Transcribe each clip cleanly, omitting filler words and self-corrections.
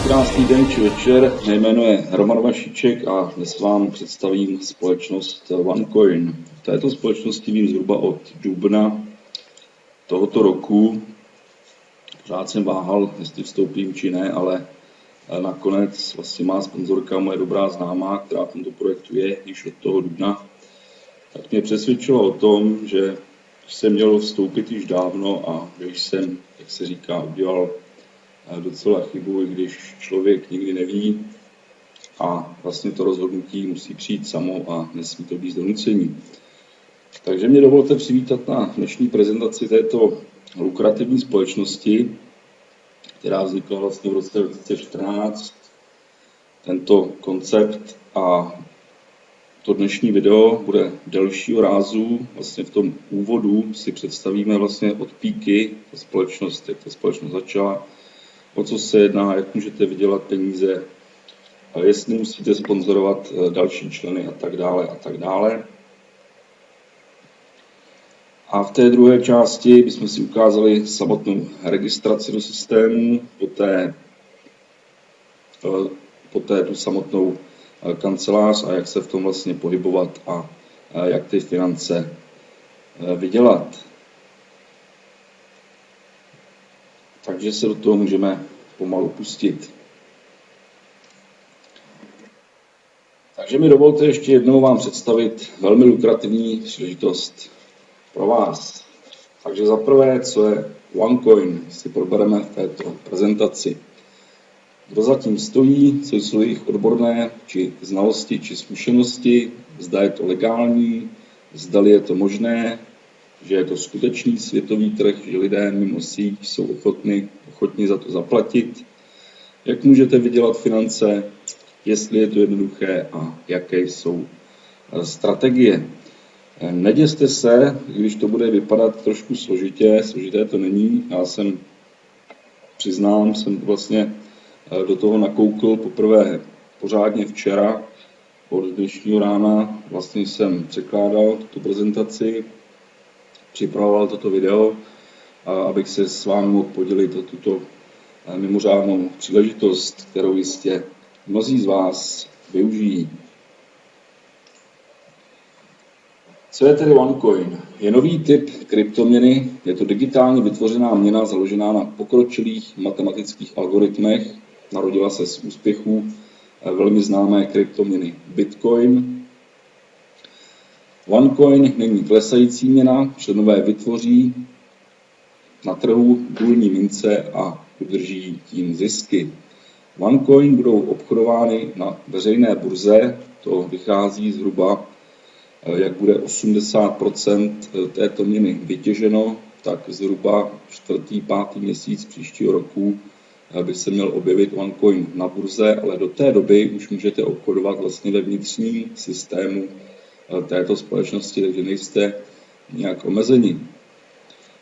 krásný den či večer, mé jméno je Roman Vašíček a dnes vám představím společnost OneCoin. V této společnosti vím zhruba od dubna tohoto roku. Pořád jsem váhal, jestli vstoupím či ne, ale nakonec vlastně má sponzorka moje dobrá známá, která v tomto projektu je již od toho dubna, tak mě přesvědčila o tom, že jsem měl vstoupit již dávno a že jsem, jak se říká, udělal docela chybu, i když člověk nikdy neví a vlastně to rozhodnutí musí přijít samo a nesmí to být donucení. Takže mě dovolte přivítat na dnešní prezentaci této lukrativní společnosti, která vznikla vlastně v roce 2014. Tento koncept a to dnešní video bude delšího rázu. Vlastně v tom úvodu si představíme vlastně od píky ta společnost, jak ta společnost začala, o co se jedná, jak můžete vydělat peníze, jestli musíte sponzorovat další členy a tak dále a tak dále. A v té druhé části bychom si ukázali samotnou registraci do systému, poté tu samotnou kancelář a jak se v tom vlastně pohybovat a jak ty finance vydělat. Takže se do toho můžeme pomalu pustit. Takže mi dovolte ještě jednou vám představit velmi lukrativní příležitost pro vás. Takže za prvé, co je OneCoin, si probereme v této prezentaci. Kdo zatím stojí, co jsou jejich odborné či znalosti či zkušenosti, zda je to legální, zda je to možné, že je to skutečný světový trh, že lidé mimo síť jsou ochotní za to zaplatit, jak můžete vydělat finance, jestli je to jednoduché a jaké jsou strategie. Neděste se, když to bude vypadat trošku složité to není. Já přiznám, jsem vlastně do toho nakoukl poprvé pořádně včera, od dnešního rána vlastně jsem překládal tuto prezentaci, připravoval toto video, abych se s vámi mohl podělit o tuto mimořádnou příležitost, kterou jistě mnozí z vás využijí. Co je tedy OneCoin? Je nový typ kryptoměny, je to digitálně vytvořená měna založená na pokročilých matematických algoritmech. Narodila se z úspěchů velmi známé kryptoměny Bitcoin. OneCoin není klesající měna, členové vytvoří na trhu důlní mince a udrží tím zisky. OneCoin budou obchodovány na veřejné burze, to vychází zhruba, jak bude 80% této měny vytěženo, tak zhruba 4. 5. měsíc příštího roku by se měl objevit OneCoin na burze, ale do té doby už můžete obchodovat vlastně ve vnitřním systému této společnosti, takže nejste nějak omezeni.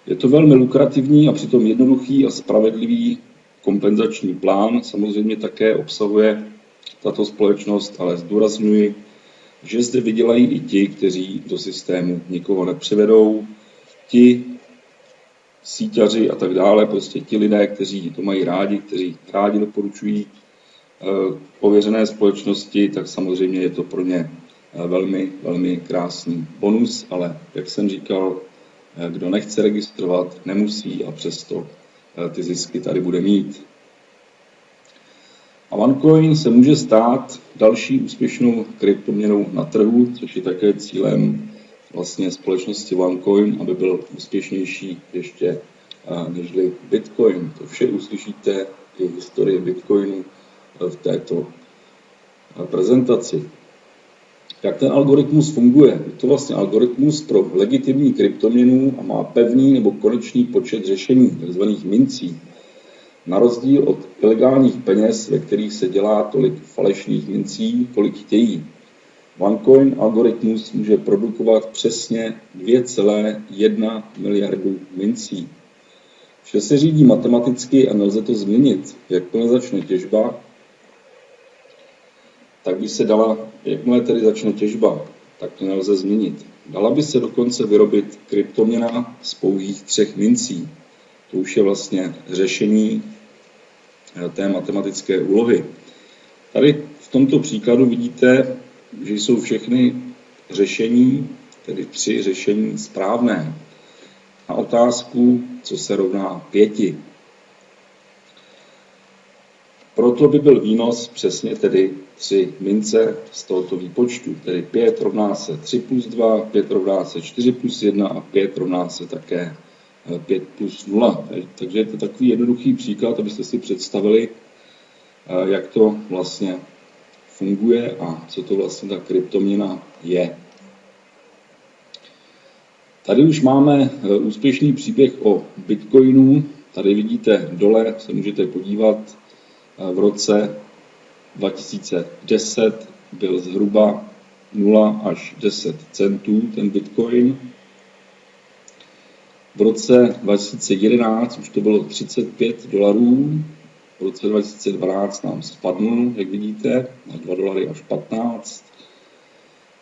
Je to velmi lukrativní a přitom jednoduchý a spravedlivý kompenzační plán. Samozřejmě také obsahuje tato společnost, ale zdůrazňuji, že zde vydělají i ti, kteří do systému nikoho nepřivedou, ti síťaři a tak dále, prostě ti lidé, kteří to mají rádi, kteří rádi doporučují pověřené společnosti, tak samozřejmě je to pro ně velmi, velmi krásný bonus, ale jak jsem říkal, kdo nechce registrovat, nemusí a přesto ty zisky tady bude mít. A OneCoin se může stát další úspěšnou kryptoměnou na trhu, což je také cílem vlastně společnosti OneCoin, aby byl úspěšnější ještě nežli Bitcoin. To vše uslyšíte i historii Bitcoinu v této prezentaci. Jak ten algoritmus funguje? Je to vlastně algoritmus pro legitimní kryptoměnu a má pevný nebo konečný počet řešení, tzv. Mincí. Na rozdíl od ilegálních peněz, ve kterých se dělá tolik falešných mincí, kolik chtějí. OneCoin algoritmus může produkovat přesně 2,1 miliardu mincí. Vše se řídí matematicky a nelze to změnit. Jakmile začne těžba, tak by se dala, jakmile tedy začne těžba, tak to nelze změnit. Dala by se dokonce vyrobit kryptoměna z pouhých 3 mincí. To už je vlastně řešení té matematické úlohy. Tady v tomto příkladu vidíte, že jsou všechny řešení, tedy 3 řešení správné. Na otázku, co se rovná 5. Proto by byl výnos přesně tedy 3 mince z tohoto výpočtu, tedy 5 rovná se 3 plus 2, 5 rovná se 4 plus 1 a 5 rovná se také 5 plus 0. Takže je to takový jednoduchý příklad, abyste si představili, jak to vlastně funguje a co to vlastně ta kryptoměna je. Tady už máme úspěšný příběh o Bitcoinu. Tady vidíte dole, se můžete podívat, v roce 2010 byl zhruba 0 až 10 centů ten Bitcoin. V roce 2011 už to bylo $35. V roce 2012 nám spadnul, jak vidíte, na $2 až 15.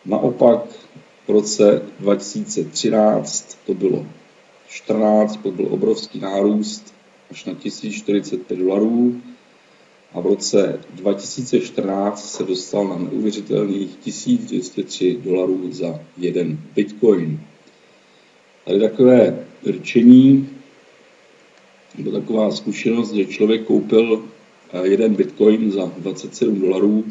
Naopak v roce 2013 to bylo 14, to byl obrovský nárůst až na $1045. A v roce 2014 se dostal na neuvěřitelných $1203 za jeden Bitcoin. Tady takové rčení, nebo taková zkušenost, že člověk koupil jeden Bitcoin za $27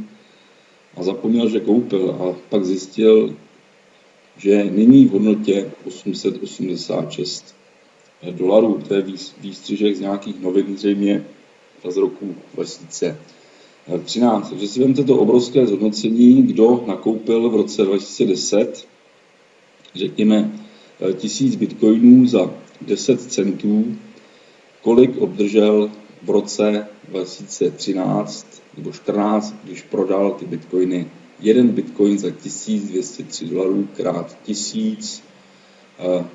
a zapomněl, že koupil, a pak zjistil, že nyní v hodnotě $886. To je výstřižek z nějakých novin zřejmě z roku 2013. Takže si vemte to obrovské zhodnocení, kdo nakoupil v roce 2010, řekněme, 1000 bitcoinů za 10 centů, kolik obdržel v roce 2013 nebo 14, když prodal ty bitcoiny. Jeden bitcoin za $1203 krát 1000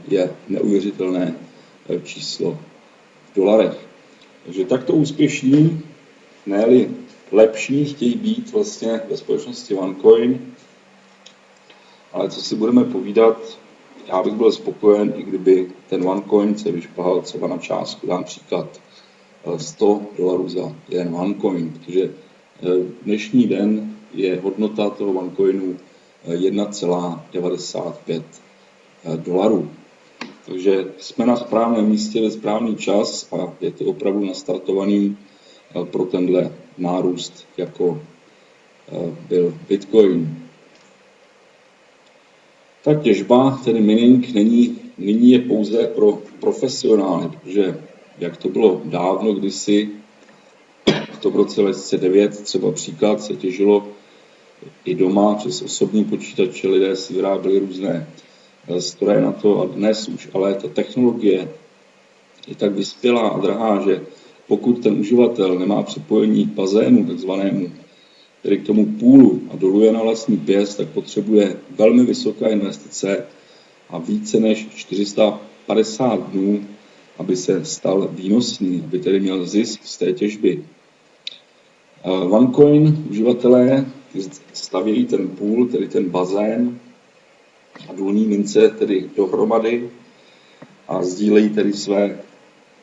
je neuvěřitelné číslo v dolarech. Takže takto úspěšní, ne-li lepší, chtějí být vlastně ve společnosti OneCoin. Ale co si budeme povídat, já bych byl spokojen, i kdyby ten OneCoin se vyšplhal třeba na částku, dám příklad $100 za jeden OneCoin, protože dnešní den je hodnota toho OneCoinu $1,95. Takže jsme na správném místě ve správný čas a je to opravdu nastartovaný pro tenhle nárůst, jako byl Bitcoin. Ta těžba, tedy mining, nyní je pouze pro profesionály, protože jak to bylo dávno kdysi, to v roce 2009 třeba příklad se těžilo i doma přes osobní počítače, lidé si vyráběli různé stroje na to a dnes už, ale ta technologie je tak vyspělá a drahá, že pokud ten uživatel nemá připojení k bazénu, takzvanému, tedy k tomu půlu a doluje na vlastní pěst, tak potřebuje velmi vysoká investice a více než 450 dnů, aby se stal výnosný, aby tedy měl zisk z té těžby. OneCoin uživatelé stavějí ten půl, tedy ten bazén a důlní mince tedy dohromady a sdílejí tedy své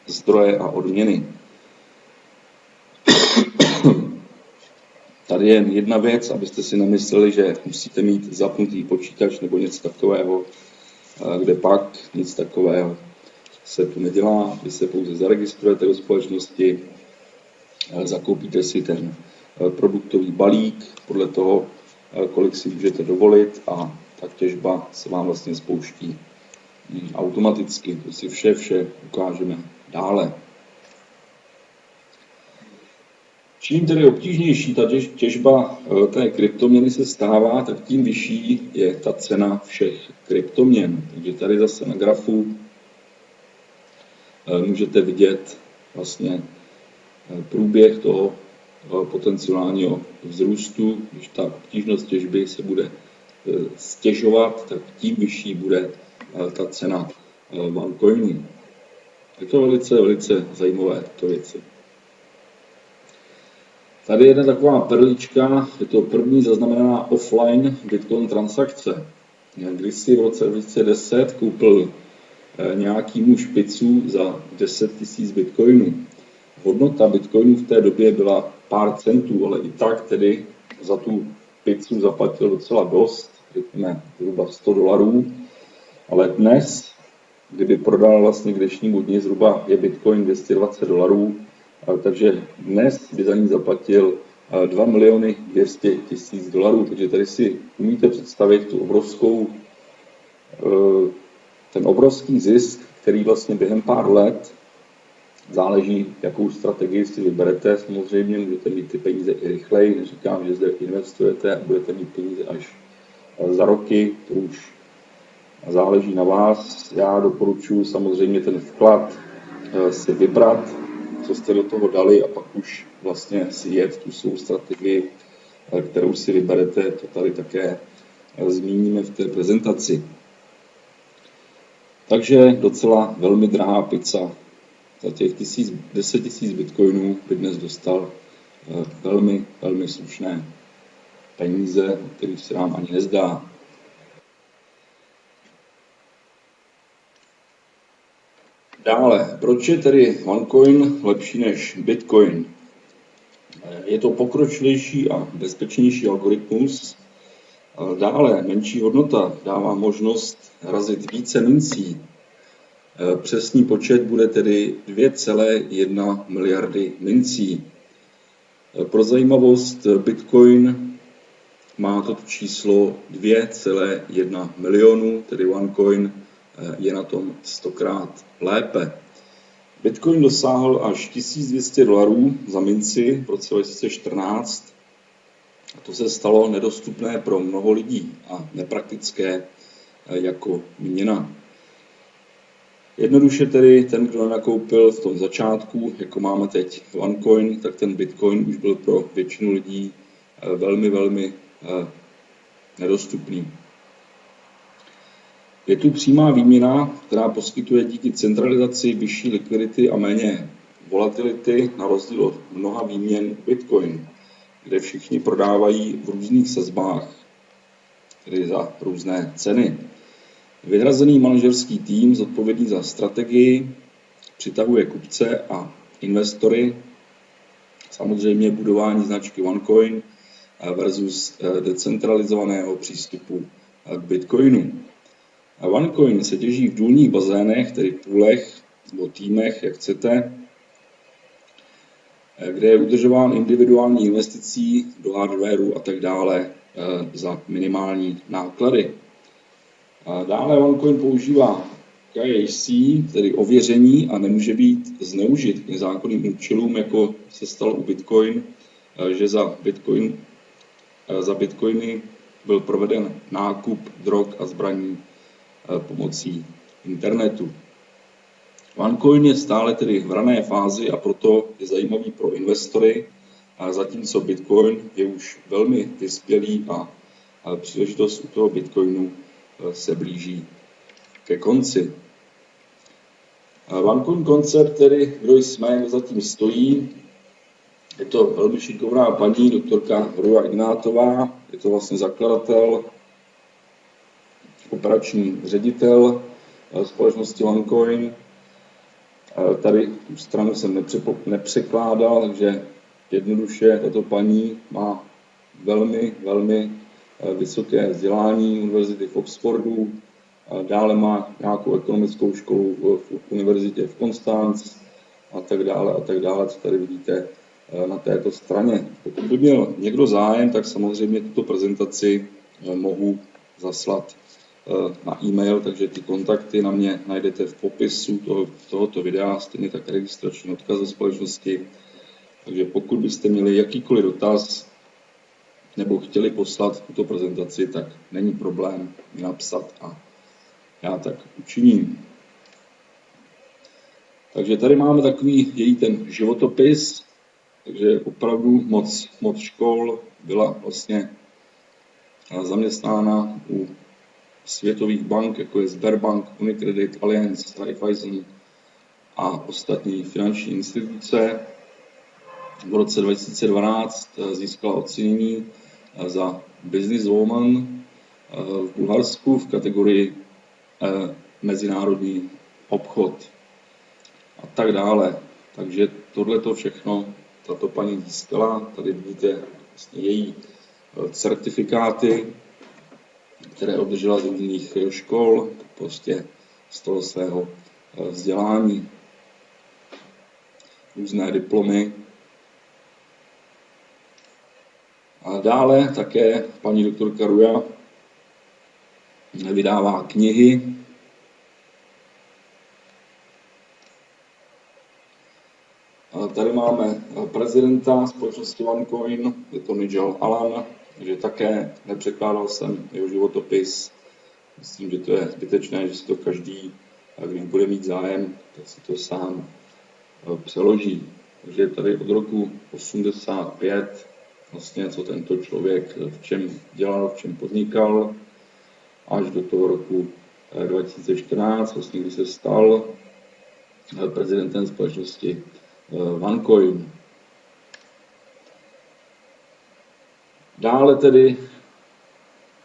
zdroje a odměny. Tady je jedna věc, abyste si nemysleli, že musíte mít zapnutý počítač nebo něco takového, kde pak nic takového se tu nedělá. Vy se pouze zaregistrujete do společnosti, zakoupíte si ten produktový balík podle toho, kolik si můžete dovolit a ta těžba se vám vlastně spouští automaticky. To si vše ukážeme dále. Čím tedy obtížnější ta těžba té kryptoměny se stává, tak tím vyšší je ta cena všech kryptoměn. Takže tady zase na grafu můžete vidět vlastně průběh toho potenciálního vzrůstu. Když ta obtížnost těžby se bude stěžovat, tak tím vyšší bude ta cena OneCoinu. Je to velice zajímavé tyto věci. Tady je jedna taková perlička, je to první zaznamenaná offline Bitcoin transakce. Když si v roce 2010 koupil nějaký muž pizzu za 10 000 bitcoinů hodnota bitcoinu v té době byla pár centů, ale i tak tedy za tu pizzu zaplatil docela dost, řekněme zhruba $100. Ale dnes, kdyby prodal vlastně k dnešnímu dni, zhruba je bitcoin $220, takže dnes by za ní zaplatil $2 200 000. Takže tady si umíte představit ten obrovský zisk, který vlastně během pár let, záleží, jakou strategii si vyberete, samozřejmě můžete mít ty peníze i rychleji, neříkám, že zde investujete a budete mít peníze až za roky, to už záleží na vás. Já doporučuji samozřejmě ten vklad si vybrat, co jste do toho dali, a pak už vlastně si jet tu svou strategii, kterou si vyberete, to tady také zmíníme v té prezentaci. Takže docela velmi drahá pizza. Za těch 10 000 bitcoinů by dnes dostal velmi, velmi slušné peníze, o kterých se nám ani nezdá. Dále, proč je tedy OneCoin lepší než Bitcoin? Je to pokročilejší a bezpečnější algoritmus. Dále, menší hodnota dává možnost razit více mincí. Přesný počet bude tedy 2,1 miliardy mincí. Pro zajímavost, Bitcoin má toto číslo 2,1 milionu, tedy OneCoin je na tom 100krát lépe. Bitcoin dosáhl až $1200 za minci v roce 2014. A to se stalo nedostupné pro mnoho lidí a nepraktické jako měna. Jednoduše tedy ten, kdo nakoupil v tom začátku, jako máme teď OneCoin, tak ten Bitcoin už byl pro většinu lidí velmi, velmi nedostupný. Je tu přímá výměna, která poskytuje díky centralizaci vyšší likvidity a méně volatility, na rozdíl od mnoha výměn Bitcoin, kde všichni prodávají v různých sazbách, tedy za různé ceny. Vyhrazený manažerský tým zodpovědný za strategii přitahuje kupce a investory, samozřejmě budování značky OneCoin versus decentralizovaného přístupu k Bitcoinu. OneCoin se těží v důlních bazénech, tedy půlech nebo týmech, jak chcete, kde je udržován individuální investicí do hardwareu a tak dále za minimální náklady. Dále OneCoin používá KYC, tedy ověření, a nemůže být zneužit k nezákonným účelům, jako se stalo u Bitcoin, že za Bitcoiny byl proveden nákup drog a zbraní pomocí internetu. OneCoin je stále tedy v rané fázi a proto je zajímavý pro investory, zatímco Bitcoin je už velmi vyspělý a příležitost u toho Bitcoinu se blíží ke konci. OneCoin koncept, tedy kdo jsme, kdo zatím stojí, je to velmi šikovná paní, doktorka Ruja Ignátová, je to vlastně zakladatel, operační ředitel společnosti OneCoin. Tady tu stranu jsem nepřekládal, takže jednoduše tato paní má velmi, velmi vysoké vzdělání univerzity v Oxfordu, dále má nějakou ekonomickou školu v univerzitě v Konstanz a tak dále, co tady vidíte na této straně. Pokud by měl někdo zájem, tak samozřejmě tuto prezentaci mohu zaslat na e-mail, takže ty kontakty na mě najdete v popisu tohoto videa, stejně tak registrační odkaz do společnosti. Takže pokud byste měli jakýkoliv dotaz nebo chtěli poslat tuto prezentaci, tak není problém mi napsat a já tak učiním. Takže tady máme takový její ten životopis, takže opravdu moc škol, byla vlastně zaměstnána u světových bank, jako je Sberbank, Unicredit, Allianz, Raiffeisen a ostatní finanční instituce. V roce 2012 získala ocenění za businesswoman v Bulharsku v kategorii mezinárodní obchod a tak dále. Takže tohleto všechno tato paní získala. Tady vidíte vlastně její certifikáty, které obdržela z různých škol, prostě z toho svého vzdělání, různé diplomy. A dále také paní doktorka Ruja vydává knihy. A tady máme prezidenta společnosti OneCoin, je to Nigel Allen, takže také nepřekládal jsem jeho životopis. Myslím, že to je zbytečné, že si to každý, když bude mít zájem, tak si to sám přeloží. Takže tady od roku 85 vlastně, co tento člověk v čem dělal, v čem podnikal, až do toho roku 2014, vlastně, kdy se stal prezidentem společnosti OneCoin. Dále tedy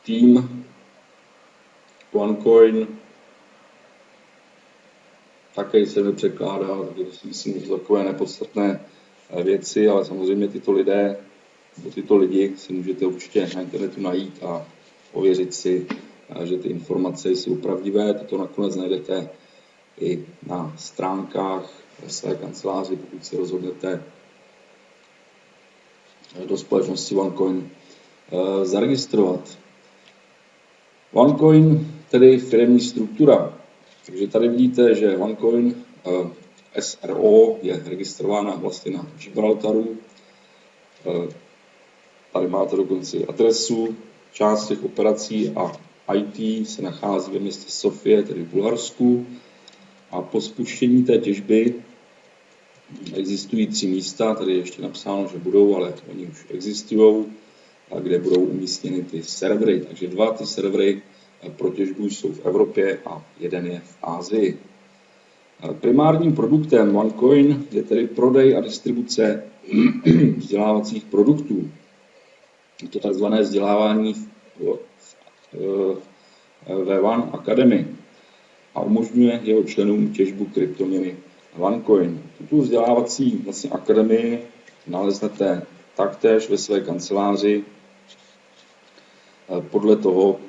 tým OneCoin také se nepřekládá, takže to si myslím, že jsou takové nepodstatné věci, ale samozřejmě tyto lidi si můžete určitě na internetu najít a ověřit si, že ty informace jsou pravdivé. Toto nakonec najdete i na stránkách své kanceláři, pokud se rozhodnete do společnosti OneCoin zaregistrovat. OneCoin, tedy firemní struktura. Takže tady vidíte, že OneCoin SRO je registrována vlastně na Gibraltaru. Tady máte dokonce adresu. Část těch operací a IT se nachází ve městě Sofie, tedy v Bulharsku. A po spuštění té těžby existují 3 místa, tady je ještě napsáno, že budou, ale oni už existují, kde budou umístěny ty servery. Takže 2 ty servery pro těžbu jsou v Evropě a 1 je v Asii. Primárním produktem OneCoin je tedy prodej a distribuce vzdělávacích produktů. Je to takzvané vzdělávání ve One Academy a umožňuje jeho členům těžbu kryptoměny OneCoin. Tuto vzdělávací vlastně akademii naleznete taktéž ve své kanceláři podle toho,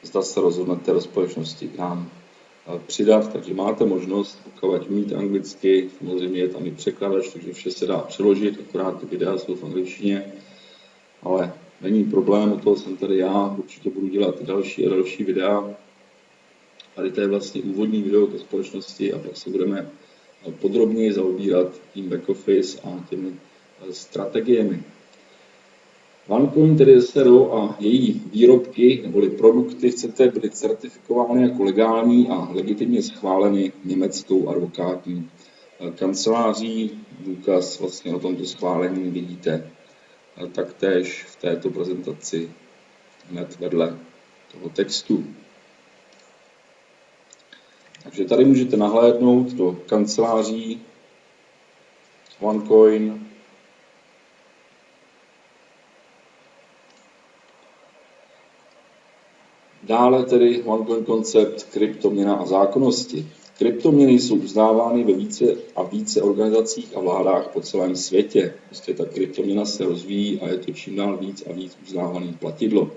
zda se rozhodnete do společnosti k nám přidat, takže máte možnost, pokud umíte anglicky, samozřejmě je tam i překladač, takže vše se dá přeložit, akorát ty videa jsou v angličtině, ale není problém, o toho jsem tady já, určitě budu dělat další a další videa. Tady to je vlastně úvodní video ke společnosti a pak se budeme podrobněji zaobírat tím back office a těmi strategiemi. OneCoin, tedy SRO a její výrobky neboli produkty, chcete, byly certifikovány jako legální a legitimně schváleny německou advokátní kanceláří. Důkaz vlastně o tomto schválení vidíte taktéž v této prezentaci hned vedle toho textu. Takže tady můžete nahlédnout do kanceláří OneCoin. Dále tedy OneCoin koncept kryptoměna a zákonnosti. Kryptoměny jsou uznávány ve více a více organizacích a vládách po celém světě. Prostě ta kryptoměna se rozvíjí a je to čím dál víc a víc uznávané platidlo.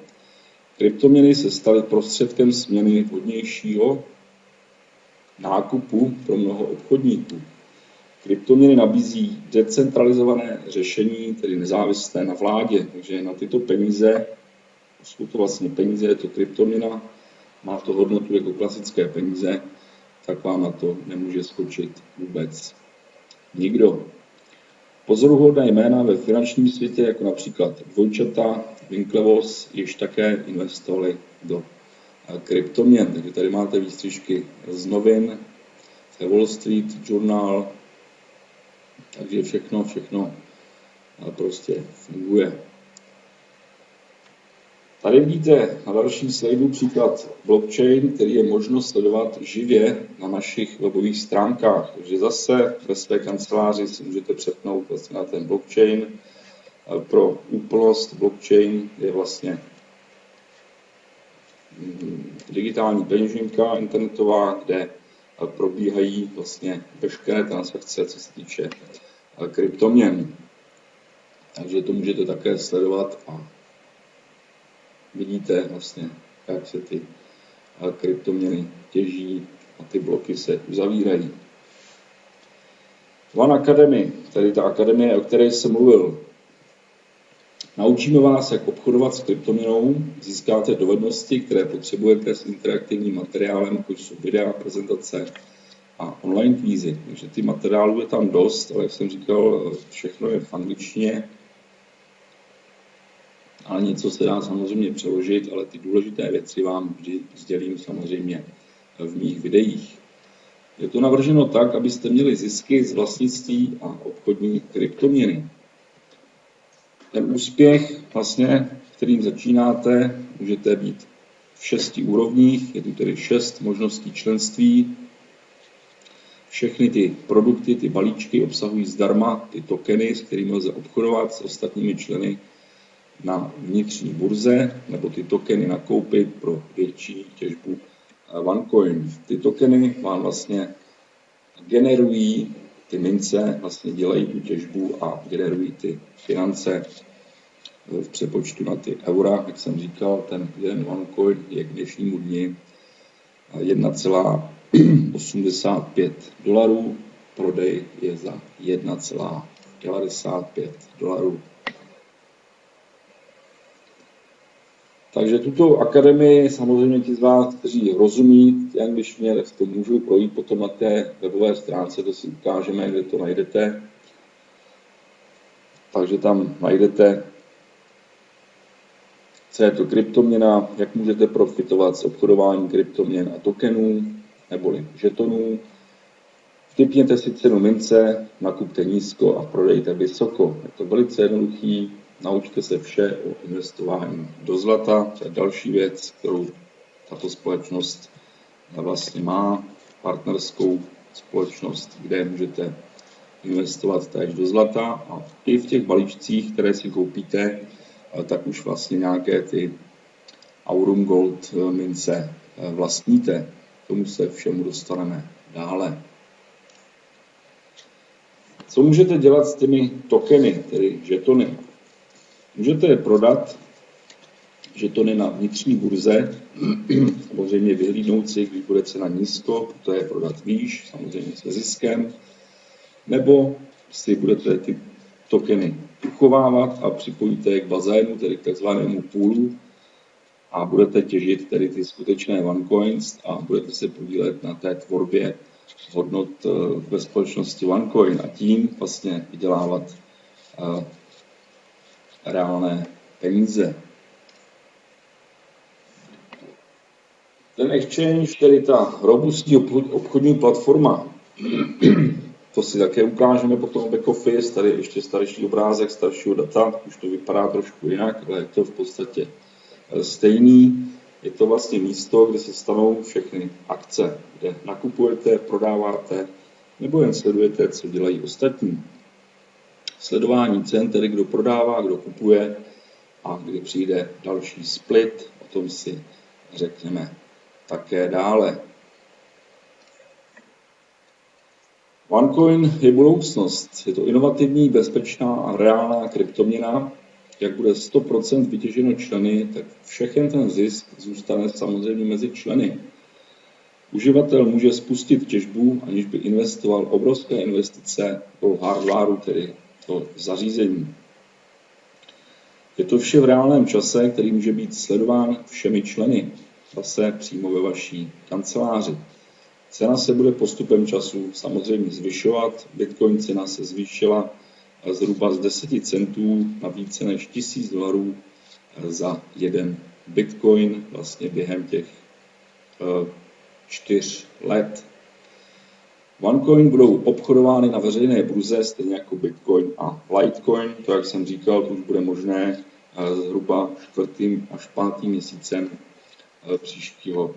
Kryptoměny se staly prostředkem směny vhodnějšího nákupu pro mnoho obchodníků. Kryptoměny nabízí decentralizované řešení, tedy nezávislé na vládě, takže na tyto peníze, jsou to vlastně peníze, je to kryptoměna, má to hodnotu jako klasické peníze, tak vám na to nemůže skočit vůbec nikdo. Pozoruhodné jména ve finančním světě, jako například dvojčata, Winklevoss, již také investovali do kryptoměn. Takže tady máte výstřižky z novin, Wall Street Journal, takže všechno prostě funguje. Tady vidíte na dalším slajdu příklad blockchain, který je možno sledovat živě na našich webových stránkách. Takže zase ve své kanceláři si můžete přepnout vlastně na ten blockchain. Pro úplnost blockchain je vlastně digitální peněženka internetová, kde probíhají vlastně veškeré transakce, co se týče kryptoměn. Takže to můžete také sledovat a vidíte vlastně, jak se ty kryptoměny těží a ty bloky se uzavírají. One Academy, tedy ta akademie, o které jsem mluvil. Naučíme vás, jak obchodovat s kryptoměnou, získáte dovednosti, které potřebujete s interaktivním materiálem, jako jsou videa, prezentace a online kvízy. Takže ty materiálů je tam dost, ale jak jsem říkal, všechno je v angličtině. Ale něco se dá samozřejmě přeložit, ale ty důležité věci vám vždy sdělím samozřejmě v mých videích. Je to navrženo tak, abyste měli zisky z vlastnictví a obchodní kryptoměny. Ten úspěch, vlastně, kterým začínáte, můžete být v 6 úrovních, je tu tedy 6 možností členství. Všechny ty produkty, ty balíčky obsahují zdarma ty tokeny, s kterými lze obchodovat s ostatními členy na vnitřní burze, nebo ty tokeny nakoupit pro větší těžbu OneCoin. Ty tokeny vám vlastně generují ty mince, vlastně dělají tu těžbu a generují ty finance v přepočtu na ty eura. Jak jsem říkal, ten jeden OneCoin je k dnešnímu dni 1,85 $, prodej je za 1,95 $. Takže tuto akademii samozřejmě ti z vás, kteří rozumí angličtině, tak to můžou projít potom na té webové stránce, to si ukážeme, kde to najdete. Takže tam najdete, co je to kryptoměna, jak můžete profitovat z obchodování kryptoměn a tokenů, neboli žetonů. Vtipněte si cenu mince, nakupte nízko a prodejte vysoko. Je to velice jednoduchý. Naučte se vše o investování do zlata, to je další věc, kterou tato společnost vlastně má, partnerskou společnost, kde můžete investovat též do zlata a i v těch balíčcích, které si koupíte, tak už vlastně nějaké ty Aurum Gold mince vlastníte. K tomu se všemu dostaneme dále. Co můžete dělat s těmi tokeny, tedy žetony? Můžete je prodat žetony na vnitřní burze, samozřejmě vyhlídnout si, když bude cena nízko, to je prodat výš, samozřejmě se ziskem, nebo si budete ty tokeny uchovávat a připojíte je k bazénu, tedy k takzvanému poolu, a budete těžit tedy ty skutečné OneCoins a budete se podílet na té tvorbě hodnot ve společnosti OneCoin a tím vlastně vydělávat reálné peníze. Ten exchange, tedy ta robustní obchodní platforma, to si také ukážeme potom back office, tady ještě starší obrázek, staršího data, už to vypadá trošku jinak, ale je to v podstatě stejný. Je to vlastně místo, kde se stanou všechny akce, kde nakupujete, prodáváte, nebo jen sledujete, co dělají ostatní. Sledování cen, tedy kdo prodává, kdo kupuje a kdy přijde další split, o tom si řekneme také dále. OneCoin je budoucnost. Je to inovativní, bezpečná a reálná kryptoměna. Jak bude 100% vytěženo členy, tak všechen ten zisk zůstane samozřejmě mezi členy. Uživatel může spustit těžbu, aniž by investoval obrovské investice do hardwareu, tedy do zařízení. Je to vše v reálném čase, který může být sledován všemi členy, zase přímo ve vaší kanceláři. Cena se bude postupem času samozřejmě zvyšovat. Bitcoin cena se zvýšila zhruba z 10 centů na více než $1000 za jeden Bitcoin vlastně během těch 4 let. OneCoin budou obchodovány na veřejné burze, stejně jako Bitcoin a Litecoin. To, jak jsem říkal, to už bude možné zhruba 4. až 5. měsícem příštího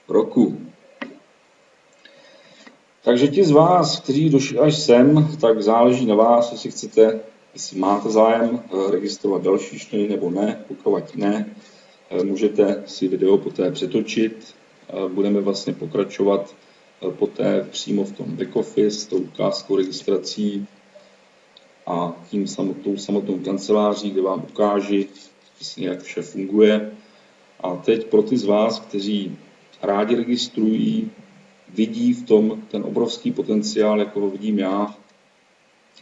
roku. Takže ti z vás, kteří došli až sem, tak záleží na vás, jestli máte zájem registrovat další členy nebo ne. Pokud ne, můžete si video poté přetočit. Budeme vlastně pokračovat poté přímo v tom back office, tou ukázkou registrací a tou samotnou kanceláří, kde vám ukáží, jak vše funguje. A teď pro ty z vás, kteří rádi registrují, vidí v tom ten obrovský potenciál, jako ho vidím já,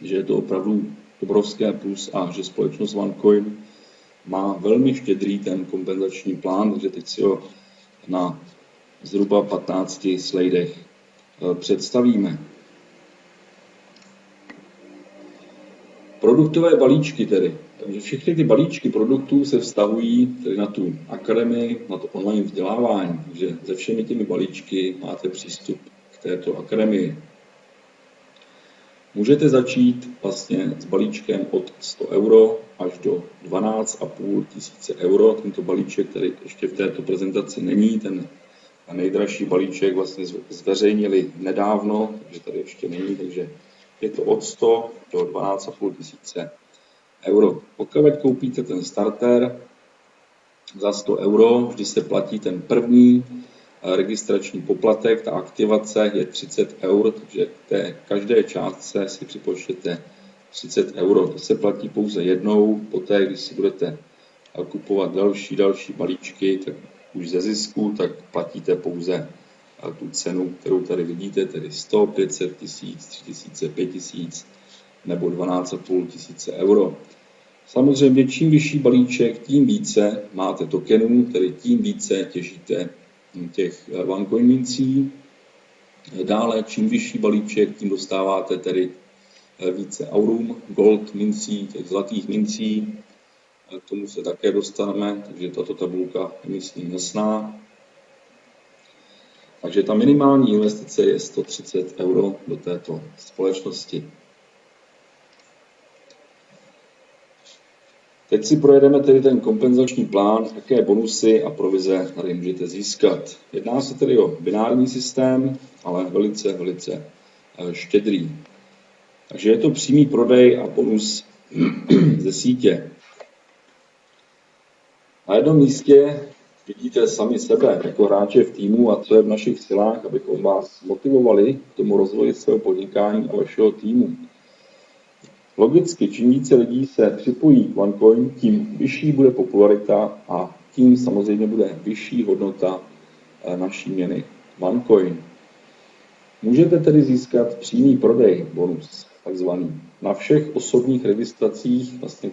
že je to opravdu obrovské plus a že společnost OneCoin má velmi štědrý ten kompenzační plán, takže teď si ho na zhruba 15 slajdech představíme. Produktové balíčky tedy. Takže všechny ty balíčky produktů se vztahují tedy na tu akademii, na to online vzdělávání. Takže se všemi těmi balíčky máte přístup k této akademii. Můžete začít vlastně s balíčkem od 100 euro až do 12 500 euro. Tento balíček tady ještě v této prezentaci není. Ten nejdražší balíček vlastně zveřejnili nedávno, takže tady ještě není, takže je to od 100 do 12 500 euro. Pokud koupíte ten starter za 100 euro, vždy se platí ten první registrační poplatek, ta aktivace je 30 eur, takže k té každé částce si připočtěte 30 euro. To se platí pouze jednou, poté, když si budete kupovat další balíčky, tak už ze zisku, tak platíte pouze tu cenu, kterou tady vidíte, tedy 100, 500 tisíc, 3000, 5000 nebo 12 500 euro. Samozřejmě, čím vyšší balíček, tím více máte tokenů, tedy tím více těžíte těch OneCoin mincí. Dále, čím vyšší balíček, tím dostáváte tedy více aurum, gold mincí, těch zlatých mincí. K tomu se také dostaneme, takže tato tabulka je, myslím, jasná. Takže ta minimální investice je 130 euro do této společnosti. Teď si projedeme tedy ten kompenzační plán, jaké bonusy a provize tady můžete získat. Jedná se tedy o binární systém, ale velice štědrý. Takže je to přímý prodej a bonus ze sítě. Na jednom místě vidíte sami sebe jako hráče v týmu a co je v našich silách, abychom vás motivovali k tomu rozvoji svého podnikání a vašeho týmu. Logicky, čím více lidí se připojí k OneCoin, tím vyšší bude popularita a tím samozřejmě bude vyšší hodnota naší měny OneCoin. Můžete tedy získat přímý prodej, bonus takzvaný, na všech osobních registracích vlastně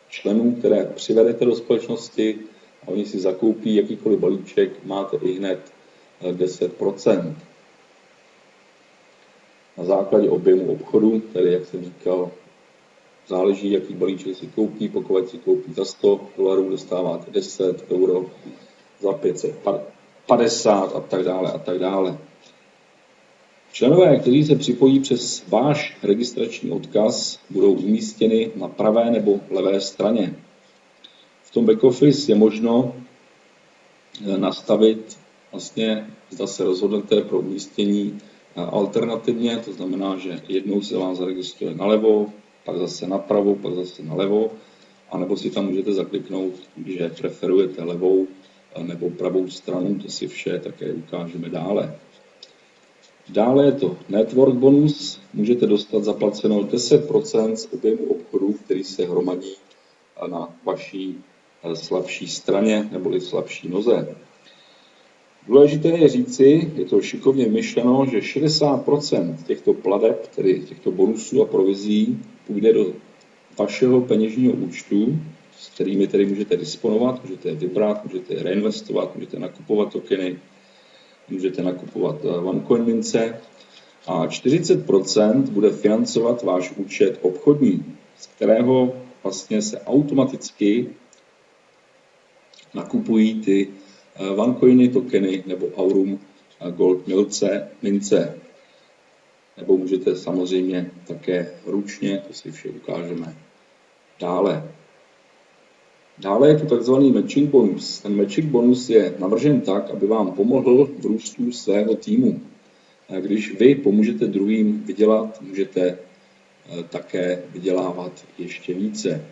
členů, které přivedete do společnosti a oni si zakoupí jakýkoliv balíček, máte i hned 10%. Na základě objemu obchodu, tedy jak jsem říkal, záleží, jaký balíček si koupí, pokud si koupí za 100 dolarů, dostáváte 10 euro, za 550 a tak dále. Členové, kteří se připojí přes váš registrační odkaz, budou umístěny na pravé nebo levé straně. V tom back office je možno nastavit vlastně, zda se rozhodnete pro umístění alternativně, to znamená, že jednou se vám zaregistruje nalevo, pak zase napravo, pak zase nalevo, anebo si tam můžete zakliknout, že preferujete levou nebo pravou stranu, to si vše také ukážeme dále. Dále je to network bonus, můžete dostat zaplaceno 10% z objemu obchodu, který se hromadí na vaší slabší straně neboli slabší noze. Důležité je říci, je to šikovně myšleno, že 60% těchto plateb, tedy těchto bonusů a provizí, půjde do vašeho peněžního účtu, s kterými tedy můžete disponovat, můžete je vybrat, můžete je reinvestovat, můžete nakupovat tokeny, můžete nakupovat OneCoin mince a 40% bude financovat váš účet obchodní, z kterého vlastně se automaticky nakupují ty OneCoiny, tokeny nebo aurum gold mince. Nebo můžete samozřejmě také ručně, to si vše ukážeme dále. Dále je tu takzvaný matching bonus. Ten matching bonus je navržen tak, aby vám pomohl v růstu svého týmu. Když vy pomůžete druhým vydělat, můžete také vydělávat ještě více.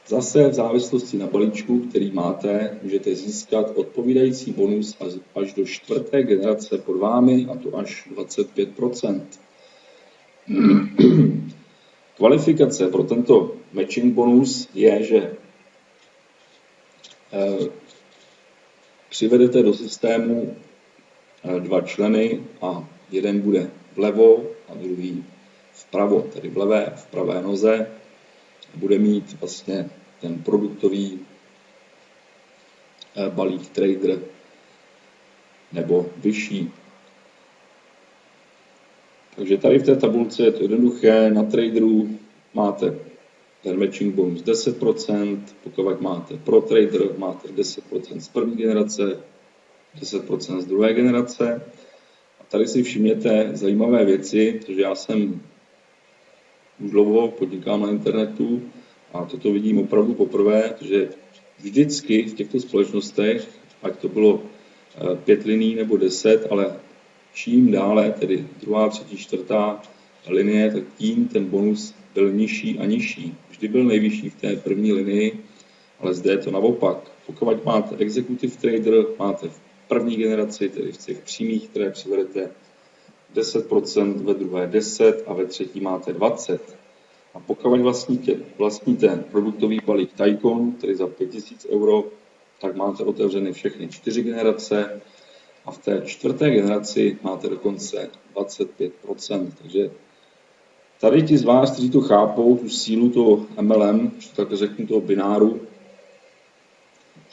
Zase v závislosti na balíčku, který máte, můžete získat odpovídající bonus až do 4. generace pod vámi, a to až 25%. Kvalifikace pro tento matching bonus je, že přivedete do systému 2 členy a jeden bude vlevo a druhý vpravo, tedy v pravé noze. Bude mít vlastně ten produktový balík trader nebo vyšší. Takže tady v té tabulce je to jednoduché. Na traderu máte ten matching bonus 10%, pokud máte pro trader, máte 10% z první generace, 10% z druhé generace. A tady si všimněte zajímavé věci, protože já jsem už dlouho podnikám na internetu a toto vidím opravdu poprvé, že vždycky v těchto společnostech, ať to bylo 5 liní nebo 10, ale čím dále, tedy 2., 3., 4. linie, tak tím ten bonus byl nižší a nižší. Vždy byl nejvyšší v té první linii, ale zde je to naopak. Pokud máte executive trader, máte v první generaci, tedy v těch přímých, které přivedete 10%, ve druhé 10 a ve třetí máte 20. A pokud vlastníte produktový balík Tycoon, tedy za 5000 €, tak máte otevřeny všechny 4 generace a v té 4. generaci máte dokonce 25%. Takže tady ti z vás, kteří to chápou, tu sílu toho MLM, že tak řeknu toho bináru,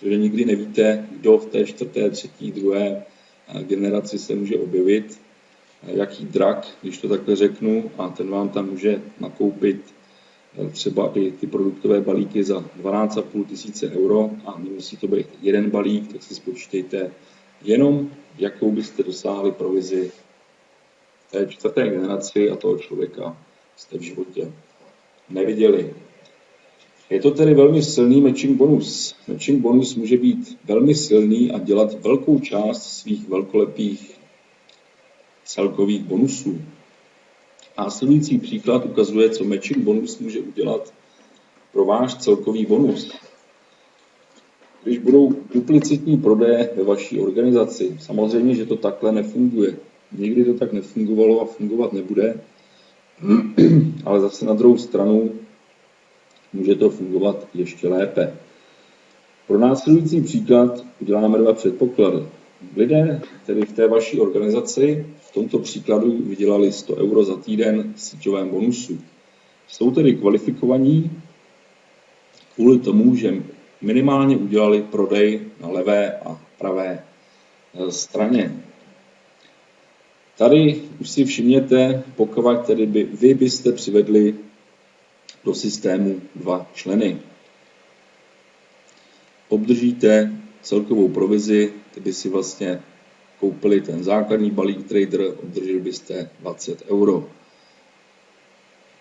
že nikdy nevíte, kdo v té 4., 3., 2. generaci se může objevit, jaký drak, když to takhle řeknu, a ten vám tam může nakoupit třeba i ty produktové balíky za 12 500 € a nemusí to být jeden balík, tak si spočítejte jenom, jakou byste dosáhli provizi té 4. generaci a toho člověka jste v životě neviděli. Je to tedy velmi silný matching bonus. Matching bonus může být velmi silný a dělat velkou část svých velkolepých celkových bonusů. Následující příklad ukazuje, co matching bonus může udělat pro váš celkový bonus. Když budou duplicitní prodeje ve vaší organizaci, samozřejmě, že to takhle nefunguje. Nikdy to tak nefungovalo a fungovat nebude, ale zase na druhou stranu může to fungovat ještě lépe. Pro následující příklad uděláme 2 předpoklady. Lidé, tedy v té vaší organizaci, v tomto příkladu vydělali 100 € za týden v síťovém bonusu. Jsou tedy kvalifikovaní kvůli tomu, že minimálně udělali prodej na levé a pravé straně. Tady už si všimněte, pokud tedy vy byste přivedli do systému 2 členy. Obdržíte celkovou provizi, kdyby si vlastně koupili ten základní balík trader, obdrželi byste 20 €.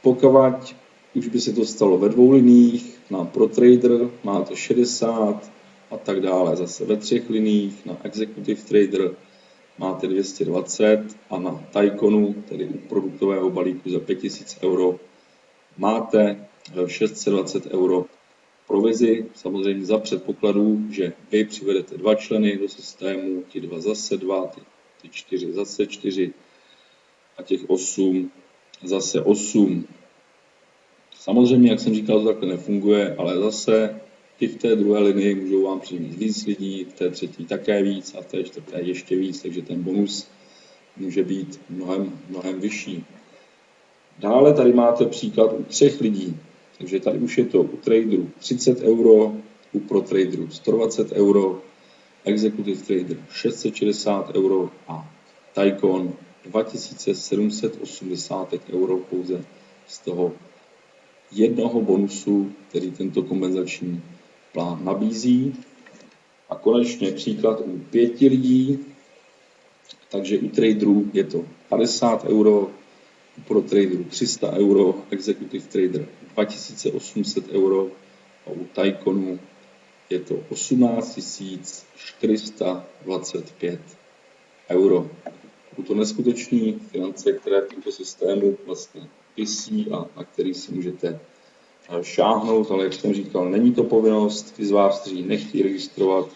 Pokud už by se to stalo ve 2 liních, na pro trader máte 60 a tak dále. Zase ve 3 liních, na executive trader máte 220 a na Tycoonu, tedy u produktového balíku za 5000 € máte 620 € provizi, samozřejmě za předpokladu, že vy přivedete 2 členy do systému, ti 2 zase 2, ty 4 zase 4 a těch 8 zase 8. Samozřejmě, jak jsem říkal, to takhle nefunguje, ale zase i v té druhé linii můžou vám přijít víc lidí, v té třetí také víc a v té 4. ještě víc, takže ten bonus může být mnohem vyšší. Dále tady máte příklad u 3 lidí. Takže tady už je to u traderů 30 €, u pro traderů 120 €, executive trader 660 € a Tycoon 2785 € pouze z toho jednoho bonusu, který tento kompenzační plán nabízí. A konečně příklad u 5 lidí, takže u traderů je to 50 €, pro traderů 300 €, executive trader 2800 € a u Tycoonu je to 18 425 €. Jsou to neskutečné finance, které v tomto systému vlastně visí a na který si můžete šáhnout, ale jak jsem říkal, není to povinnost. Ty z vás, kteří nechtějí registrovat,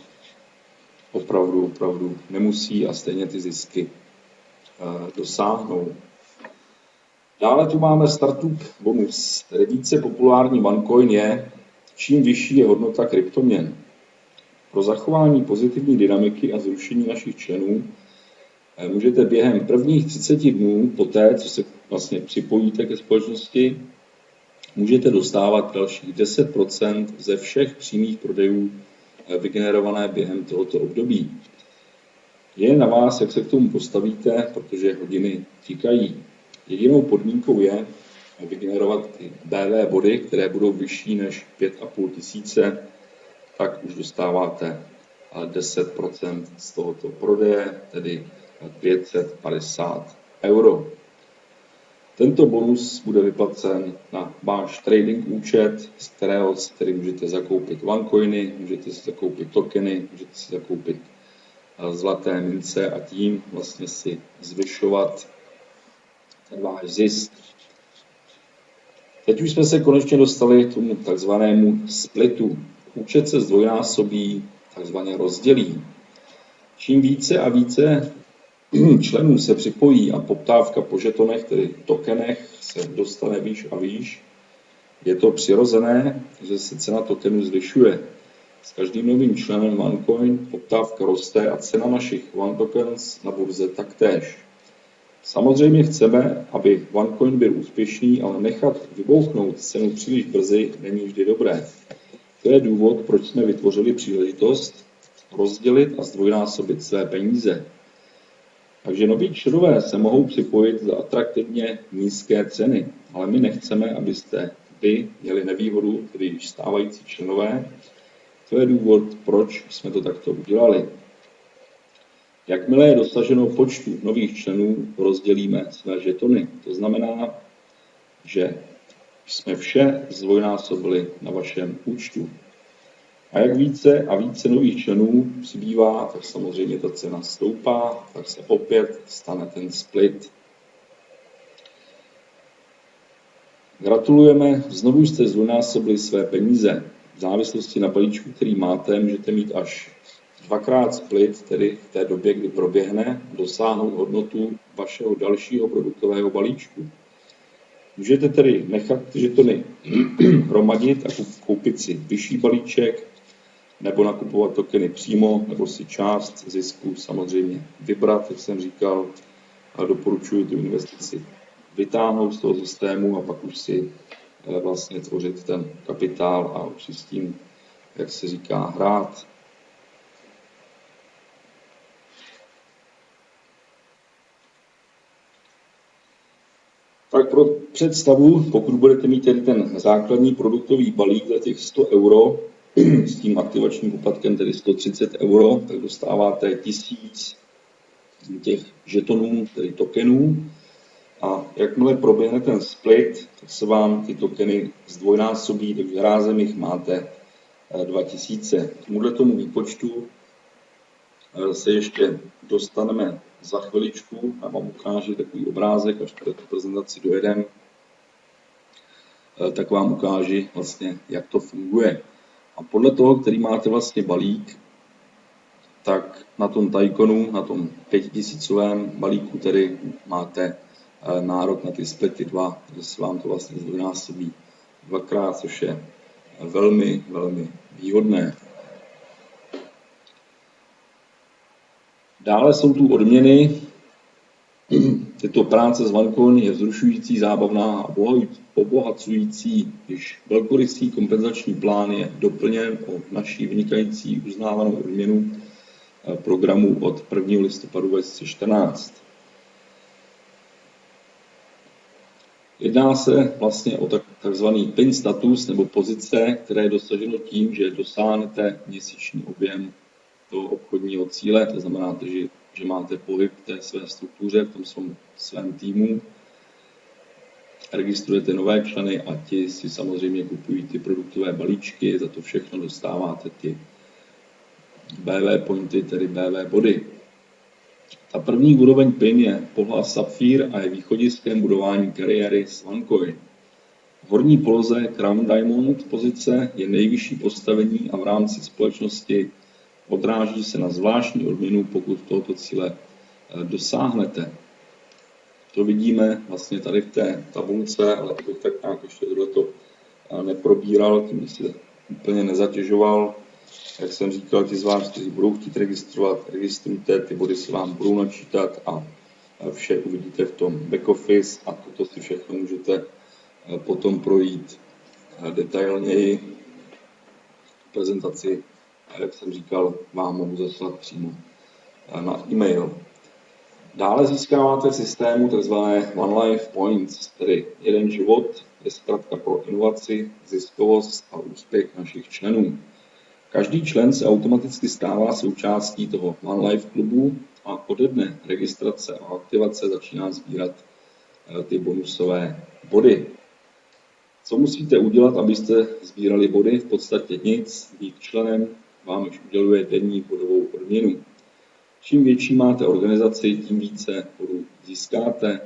opravdu nemusí a stejně ty zisky dosáhnou. Dále tu máme startup bonus. Tedy více populární OneCoin je, čím vyšší je hodnota kryptoměn. Pro zachování pozitivní dynamiky a zrušení našich členů můžete během prvních 30 dnů, poté, co se vlastně připojíte ke společnosti, můžete dostávat dalších 10% ze všech přímých prodejů vygenerované během tohoto období. Je na vás, jak se k tomu postavíte, protože hodiny tikají. Jedinou podmínkou je vygenerovat ty BV body, které budou vyšší než 5,5 tisíce, tak už dostáváte 10% z tohoto prodeje, tedy 550 euro. Tento bonus bude vyplacen na váš trading účet, z kterého si tedy můžete zakoupit OneCoiny, můžete si zakoupit tokeny, můžete si zakoupit zlaté mince a tím vlastně si zvyšovat ten váš zisk. Teď už jsme se konečně dostali k tomu takzvanému splitu. Účet se zdvojnásobí, takzvaně rozdělí. Čím více a více členů se připojí a poptávka po žetonech, tedy tokenech, se dostane výš a výš, je to přirozené, že se cena tokenů zvyšuje. S každým novým členem OneCoin poptávka roste a cena našich OneTokens na burze taktéž. Samozřejmě chceme, aby OneCoin byl úspěšný, ale nechat vybouchnout cenu příliš brzy není vždy dobré. To je důvod, proč jsme vytvořili příležitost rozdělit a zdvojnásobit své peníze. Takže noví členové se mohou připojit za atraktivně nízké ceny, ale my nechceme, abyste vy měli nevýhodu, tedy již stávající členové. To je důvod, proč jsme to takto udělali. Jakmile je dosaženo počtu nových členů, rozdělíme své žetony. To znamená, že jsme vše zdvojnásobili na vašem účtu. A jak více a více nových členů přibývá, tak samozřejmě ta cena stoupá, tak se opět stane ten split. Gratulujeme, znovu jste zdvojnásobili své peníze. V závislosti na balíčku, který máte, můžete mít až dvakrát split, tedy v té době, kdy proběhne, dosáhnout hodnotu vašeho dalšího produktového balíčku. Můžete tedy nechat ty žetony hromadit a koupit si vyšší balíček, nebo nakupovat tokeny přímo, nebo si část zisku samozřejmě vybrat, jak jsem říkal, a doporučuji tu investici vytáhnout z toho systému a pak už si vlastně tvořit ten kapitál a už si s tím, jak se říká, hrát. Tak pro představu, pokud budete mít tedy ten základní produktový balík za těch 100 euro, s tím aktivačním poplatkem tedy 130 euro, tak dostáváte 1000 těch žetonů, tedy tokenů. A jakmile proběhne ten split, tak se vám ty tokeny zdvojnásobí, takže rázem jich máte 2000. K tomuto výpočtu se ještě dostaneme za chviličku a vám ukážu takový obrázek, až tu prezentaci dojedeme, tak vám ukážu vlastně, jak to funguje. A podle toho, který máte vlastně balík, tak na tom Tyconu, na tom 5000 balíku, tedy máte nárok na ty splity 2, že se vám to vlastně zdvojnásobí dvakrát, což je velmi, velmi výhodné. Dále jsou tu odměny. Tyto práce s OneCoin je vzrušující, zábavná a obohacující, když velkorysý kompenzační plán je doplněn o naší vynikající uznávanou odměnu programu od 1. listopadu 2014. Jedná se vlastně o takzvaný PIN status nebo pozice, které je dosaženo tím, že dosáhnete měsíční objem toho obchodního cíle, to znamená, že máte pohyb v té své struktuře, v tom svém týmu, registrujete nové členy a ti si samozřejmě kupují ty produktové balíčky, za to všechno dostáváte ty BV pointy, tedy BV body. Ta první úroveň PIN je pohlas Sapphire a je východiskem budování kariéry s OneCoin. V horní poloze Crown Diamond pozice je nejvyšší postavení a v rámci společnosti odráží se na zvláštní odměnu, pokud tohoto cíle dosáhnete. To vidíme vlastně tady v té tabulce, ale bych tak nějak ještě tohleto neprobíral, tím se úplně nezatěžoval. Jak jsem říkal, ti z vás, kteří budou chtít registrovat, registrujte, ty body se vám budou načítat a vše uvidíte v tom back office a toto si všechno můžete potom projít detailněji. Prezentaci, jak jsem říkal, vám mohu zaslat přímo na e-mail. Dále získáváte v systému tzv. One Life Points, tedy jeden život, je zkratka pro inovaci, ziskovost a úspěch našich členů. Každý člen se automaticky stává součástí toho One Life klubu a ode dne registrace a aktivace začíná sbírat ty bonusové body. Co musíte udělat, abyste sbírali body? V podstatě nic. Být členem vám už uděluje denní bodovou odměnu. Čím větší máte organizaci, tím více bodů získáte.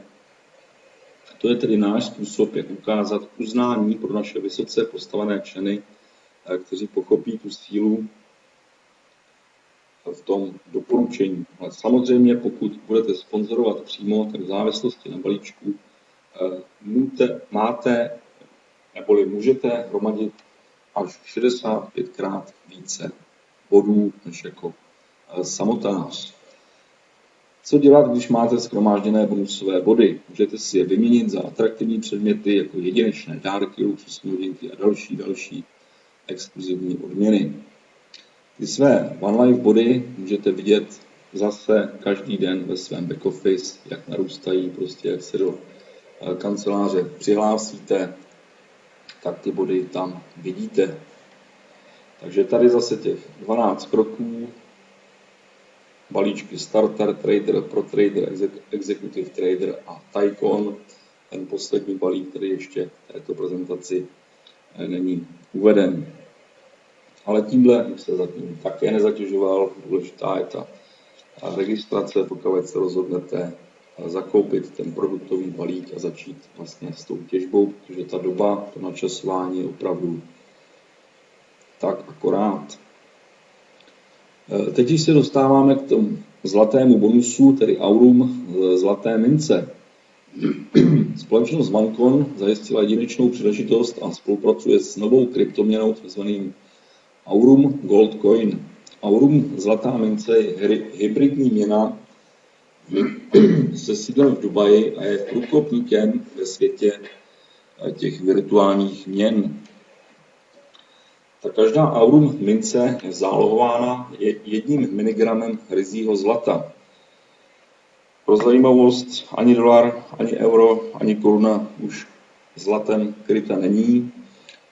To je tedy náš způsob, jak ukázat uznání pro naše vysoce postavené členy, kteří pochopí tu sílu v tom doporučení. Ale samozřejmě, pokud budete sponzorovat přímo, tak v závislosti na balíčku máte neboli můžete hromadit až 65krát více bodů než jako samotář. Co dělat, když máte shromážděné bonusové body? Můžete si je vyměnit za atraktivní předměty jako jedinečné dárky, luxusní hodinky a další exkluzivní odměny. Ty své One Life body můžete vidět zase každý den ve svém back office, jak narůstají, prostě jak se do kanceláře přihlásíte, tak ty body tam vidíte. Takže tady zase těch 12 kroků, balíčky Starter, Trader, Pro Trader, Executive Trader a Tycoon, ten poslední balík, který ještě v této prezentaci není uveden. Ale tímhle bych se zatím také nezatěžoval, důležitá je ta registrace, pokud se rozhodnete zakoupit ten produktový balík a začít vlastně s tou těžbou, protože ta doba, to načasování je opravdu tak akorát. Teď se dostáváme k tomu zlatému bonusu, tedy aurum zlaté mince. Společnost OneCoin zajistila jedinečnou příležitost a spolupracuje s novou kryptoměnou, takzvaným Aurum Gold Coin. Aurum zlatá mince je hybridní měna se sídlem v Dubaji a je průkopníkem ve světě těch virtuálních měn. Ta každá aurum mince je zálohována 1 miligramem ryzího zlata. Pro zajímavost, ani dolar, ani euro, ani koruna už zlatem kryta není,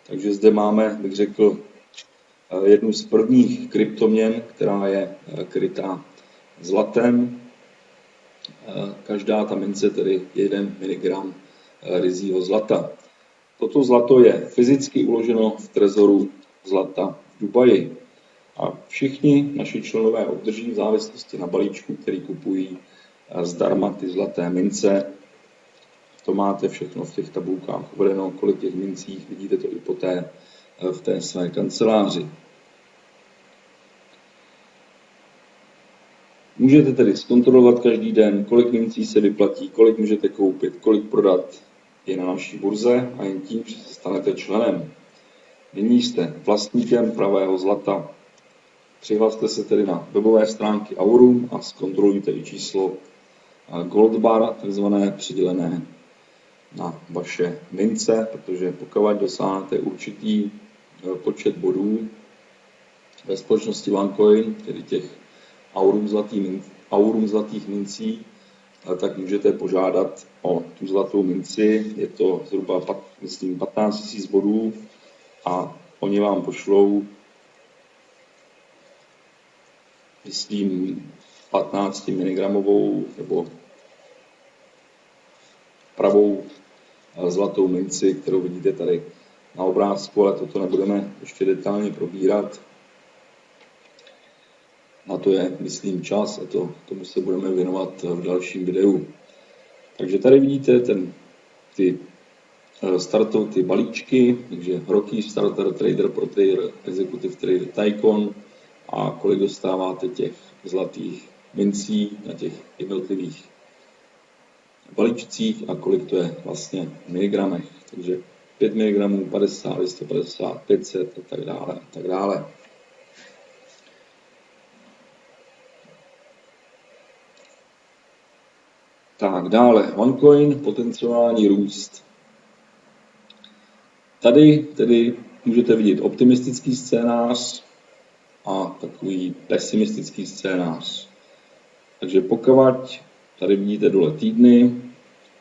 takže zde máme, bych řekl, jednu z prvních kryptoměn, která je krytá zlatem. Každá ta mince tedy 1 mg ryzího zlata. Toto zlato je fyzicky uloženo v trezoru zlata v Dubaji. A všichni naši členové obdrží v závislosti na balíčku, který kupují zdarma ty zlaté mince. To máte všechno v těch tabulkách uvedeno, kolik těch mincích, vidíte to i poté v té své kanceláři. Můžete tedy zkontrolovat každý den, kolik mincí se vyplatí, kolik můžete koupit, kolik prodat je na naší burze a jen tím, že se stanete členem. Nyní jste vlastníkem pravého zlata. Přihlaste se tedy na webové stránky Aurum a zkontrolujte i číslo Gold Bar, takzvané přidělené na vaše mince, protože pokud dosáhnete určitý počet bodů ve společnosti OneCoin, tedy těch aurum zlatých mincí, tak můžete požádat o tu zlatou minci. Je to zhruba 15 000 bodů a oni vám pošlou, myslím, 15 mg nebo pravou zlatou minci, kterou vidíte tady na obrázku, ale toto nebudeme ještě detailně probírat. Na to je, myslím, čas a tomu se budeme věnovat v dalším videu. Takže tady vidíte ty startují ty balíčky, takže Rocky, Starter, Trader, Pro Trader, Executive Trader, Tycoon a kolik dostáváte těch zlatých mincí na těch jednotlivých balíčcích a kolik to je vlastně v miligramech. Takže 5 mg, 50, 250, 500 a tak dále a tak dále. Tak dále, OneCoin, potenciální růst. Tady tedy můžete vidět optimistický scénář a takový pesimistický scénář. Takže pokud tady vidíte dole týdny,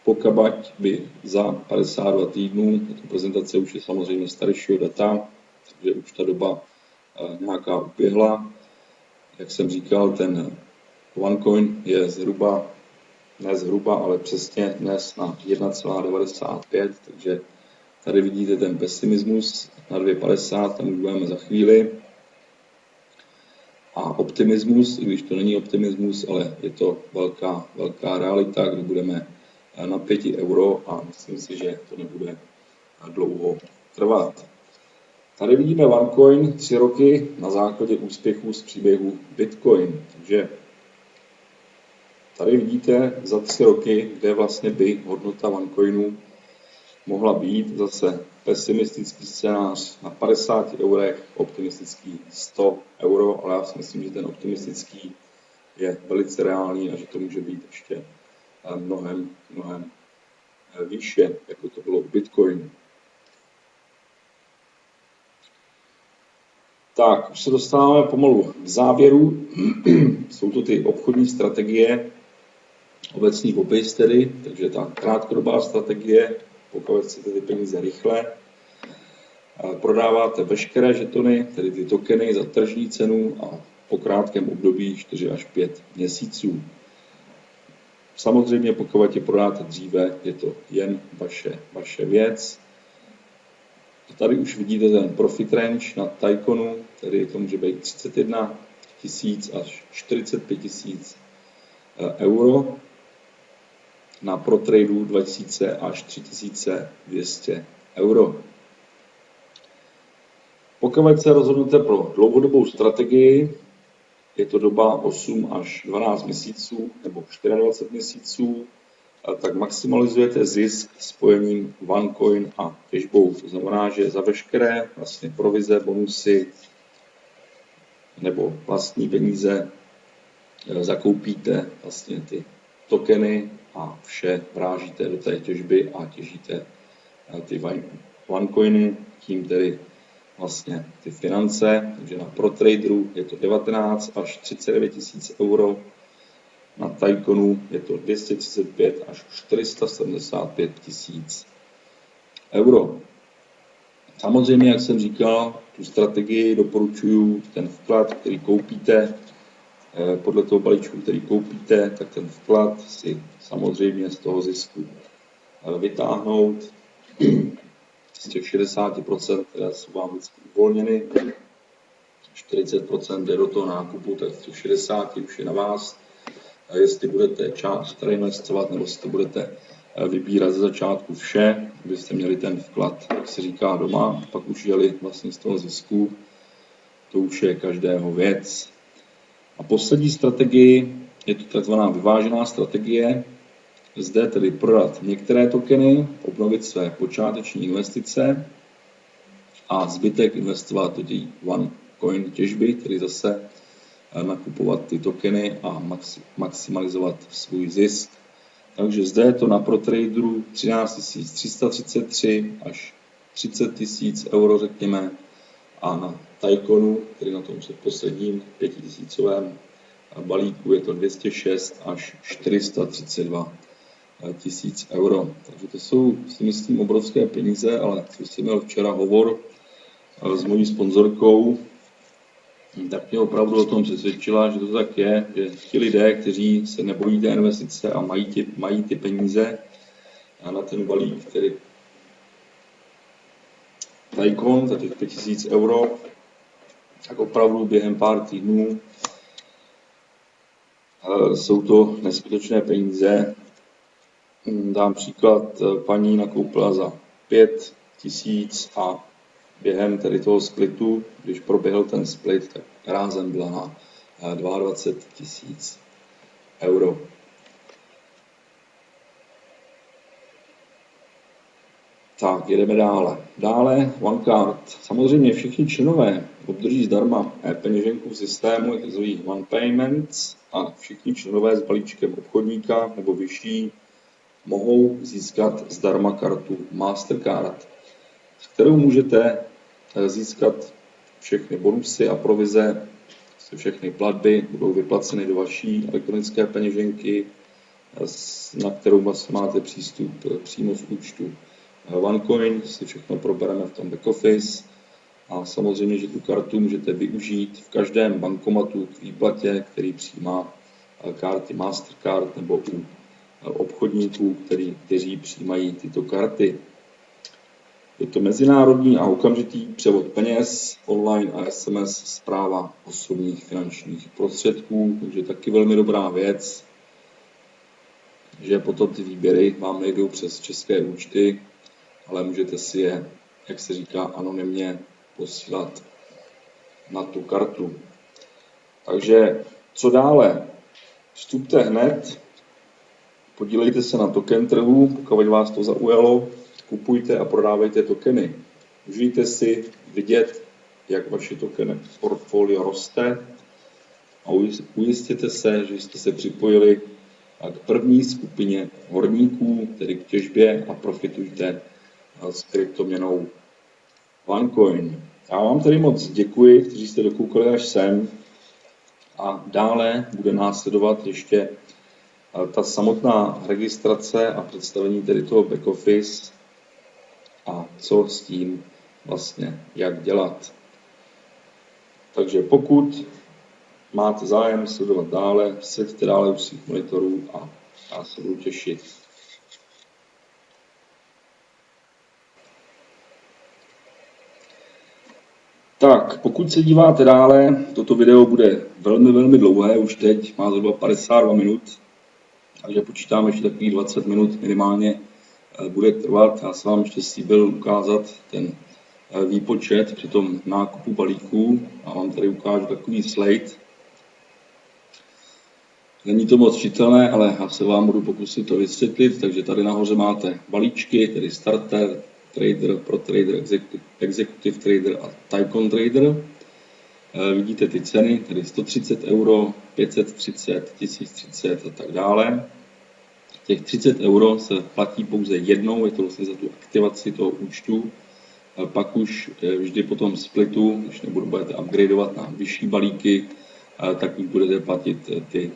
pokud by za 52 týdnů, tato prezentace už je samozřejmě staršího data, takže už ta doba nějaká uběhla. Jak jsem říkal, ten OneCoin je zhruba, ne zhruba, ale přesně dnes na 1,95, takže tady vidíte ten pesimismus na 2,50, tam už budeme za chvíli. A optimismus, i když to není optimismus, ale je to velká realita, kdy budeme na 5 euro a myslím si, že to nebude dlouho trvat. Tady vidíme OneCoin 3 roky na základě úspěchu z příběhu Bitcoin. Takže tady vidíte za 3 roky, kde vlastně by hodnota OneCoinu mohla být. Zase pesimistický scénář na 50 eurech, optimistický 100 euro, ale já si myslím, že ten optimistický je velice reálný a že to může být ještě mnohem výše, jako to bylo u Bitcoinu. Tak, už se dostáváme pomalu k závěru. Jsou to ty obchodní strategie, obecný popis tedy, takže ta krátkodobá strategie, pokud chcete ty peníze rychle, prodáváte veškeré žetony, tedy ty tokeny za tržní cenu a po krátkém období 4 až 5 měsíců. Samozřejmě, pokud je prodáte dříve, je to jen vaše věc. Tady už vidíte ten profit range na Tycoonu, tedy to může být 31 000 až 45 000 euro. Na ProTradu 2000 až 3200 euro. Pokud se rozhodnete pro dlouhodobou strategii, je to doba 8 až 12 měsíců nebo 24 měsíců, tak maximalizujete zisk spojením OneCoin a těžbou. To znamená, že za veškeré vlastně provize, bonusy nebo vlastní peníze zakoupíte vlastně ty tokeny a vše vrážíte do té těžby a těžíte ty OneCoiny, tím tedy vlastně ty finance. Takže na ProTraderu je to 19 až 39 000 euro, na Tycoonu je to 235 až 475 000 euro. Samozřejmě, jak jsem říkal, tu strategii doporučuji ten vklad, který koupíte, podle toho balíčku, který koupíte, tak ten vklad si samozřejmě z toho zisku vytáhnout. Z těch 60%, které jsou vám vždycky uvolněny, 40% jde do toho nákupu, tak z těch 60 už je na vás. Jestli budete část reinvestovat, nebo jestli budete vybírat ze začátku vše, abyste měli ten vklad, jak se říká, doma, pak už jeli vlastně z toho zisku. To už je každého věc. A poslední strategii je to takzvaná vyvážená strategie. Zde tedy prodat některé tokeny, obnovit své počáteční investice a zbytek investovat do OneCoin těžby, tedy zase nakupovat ty tokeny a maximalizovat svůj zisk. Takže zde je to na ProTraderu 13 333 až 30 000 euro, řekněme, a na Tycoonu, který na tom předposledním 5000 balíku, je to 206 až 432 000 euro. Takže to jsou, si myslím, obrovské peníze, ale když jsem měl včera hovor s mojí sponzorkou, tak mě opravdu o tom přesvědčila, že to tak je, že ti lidé, kteří se nebojí té investice a mají ty peníze a na ten balík, tedy Tycoon za těch 5000 euro, tak opravdu během pár týdnů jsou to neskutečné peníze. Dám příklad, paní nakoupila za 5 000 a během tady toho splitu, když proběhl ten split, tak rázem byla na 22 000 euro. Tak, jedeme dále. Dále OneCard. Samozřejmě všichni členové obdrží zdarma peněženku v systému, tzv. OnePayments, a všichni členové s balíčkem obchodníka nebo vyšší mohou získat zdarma kartu Mastercard, s kterou můžete získat všechny bonusy a provize, všechny platby budou vyplaceny do vaší elektronické peněženky, na kterou máte přístup přímo z účtu OneCoin, si všechno probereme v tom back office a samozřejmě, že tu kartu můžete využít v každém bankomatu k výplatě, který přijímá karty Mastercard nebo u obchodníků, kteří přijímají tyto karty. Je to mezinárodní a okamžitý převod peněz, online a SMS správa osobních finančních prostředků, takže taky velmi dobrá věc, že potom ty výběry vám nejdou přes české účty, ale můžete si je, jak se říká, anonymně posílat na tu kartu. Takže co dále? Vstupte hned, podílejte se na token trhu, pokud vás to zaujalo, kupujte a prodávejte tokeny. Užijte si vidět, jak vaše token portfolio roste a ujistěte se, že jste se připojili k první skupině horníků, tedy k těžbě, a profitujte s kryptoměnou OneCoin. Já vám tady moc děkuji, kteří jste dokoukali až sem, a dále bude následovat ještě ta samotná registrace a představení tedy toho back office a co s tím vlastně, jak dělat. Takže pokud máte zájem sledovat dále, sleďte dále u svých monitorů a já se budu těšit. Tak, pokud se díváte dále, toto video bude velmi, velmi dlouhé, už teď má zhruba 52 minut, takže počítáme, že takových 20 minut minimálně bude trvat. Já jsem vám ještě slíbil ukázat ten výpočet při tom nákupu balíků a vám tady ukážu takový slide. Není to moc čitelné, ale já se vám budu pokusit to vysvětlit, takže tady nahoře máte balíčky, tedy starter, trader, pro trader, executive trader a tycoon trader. Vidíte ty ceny, tedy 130 euro, 530, 1030 a tak dále. Těch 30 euro se platí pouze jednou, je to vlastně za tu aktivaci toho účtu. Pak už vždy po tom splitu, když budete upgradeovat na vyšší balíky, tak už budete platit ty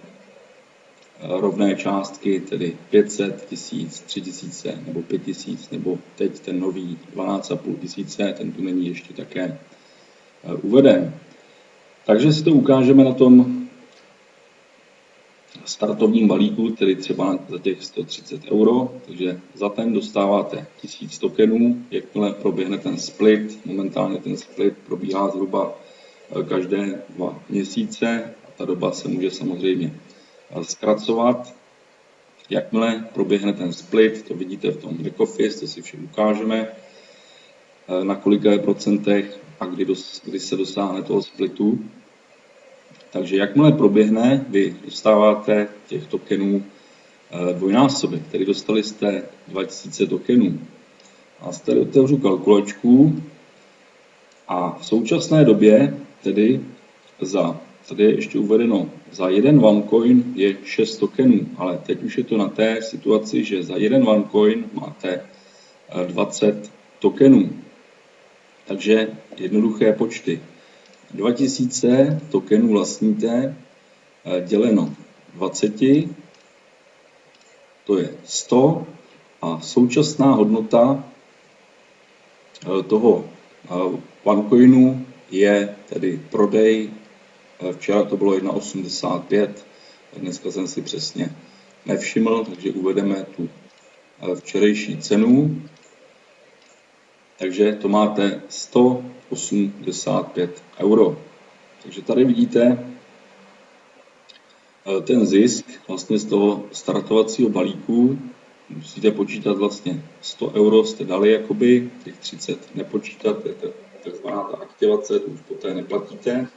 rovné částky, tedy 500, 1000, 3000 nebo 5000, nebo teď ten nový 12 500, ten tu není ještě také uveden. Takže si to ukážeme na tom startovním balíku, tedy třeba za těch 130 euro, takže za ten dostáváte 1000 tokenů, jakmile proběhne ten split, momentálně ten split probíhá zhruba každé 2 měsíce a ta doba se může samozřejmě zkracovat. Jakmile proběhne ten split, to vidíte v tom back office, to si všem ukážeme, na kolika je procentech a kdy se dosáhne toho splitu. Takže jakmile proběhne, vy dostáváte těch tokenů dvojnásobek, tedy dostali jste 2000 tokenů. A tady otevřu kalkulačku a v současné době tedy tady je ještě uvedeno, za jeden OneCoin je 6 tokenů, ale teď už je to na té situaci, že za jeden OneCoin máte 20 tokenů. Takže jednoduché počty. 2000 tokenů vlastníte děleno 20, to je 100 a současná hodnota toho OneCoinu je tedy prodej. Včera to bylo 1,85, dneska jsem si přesně nevšiml, takže uvedeme tu včerejší cenu. Takže to máte 185 euro. Takže tady vidíte ten zisk vlastně z toho startovacího balíku. musíte počítat vlastně 100 euro jste dali jakoby, těch 30 nepočítat, to je takzvaná ta aktivace, to už poté neplatíte.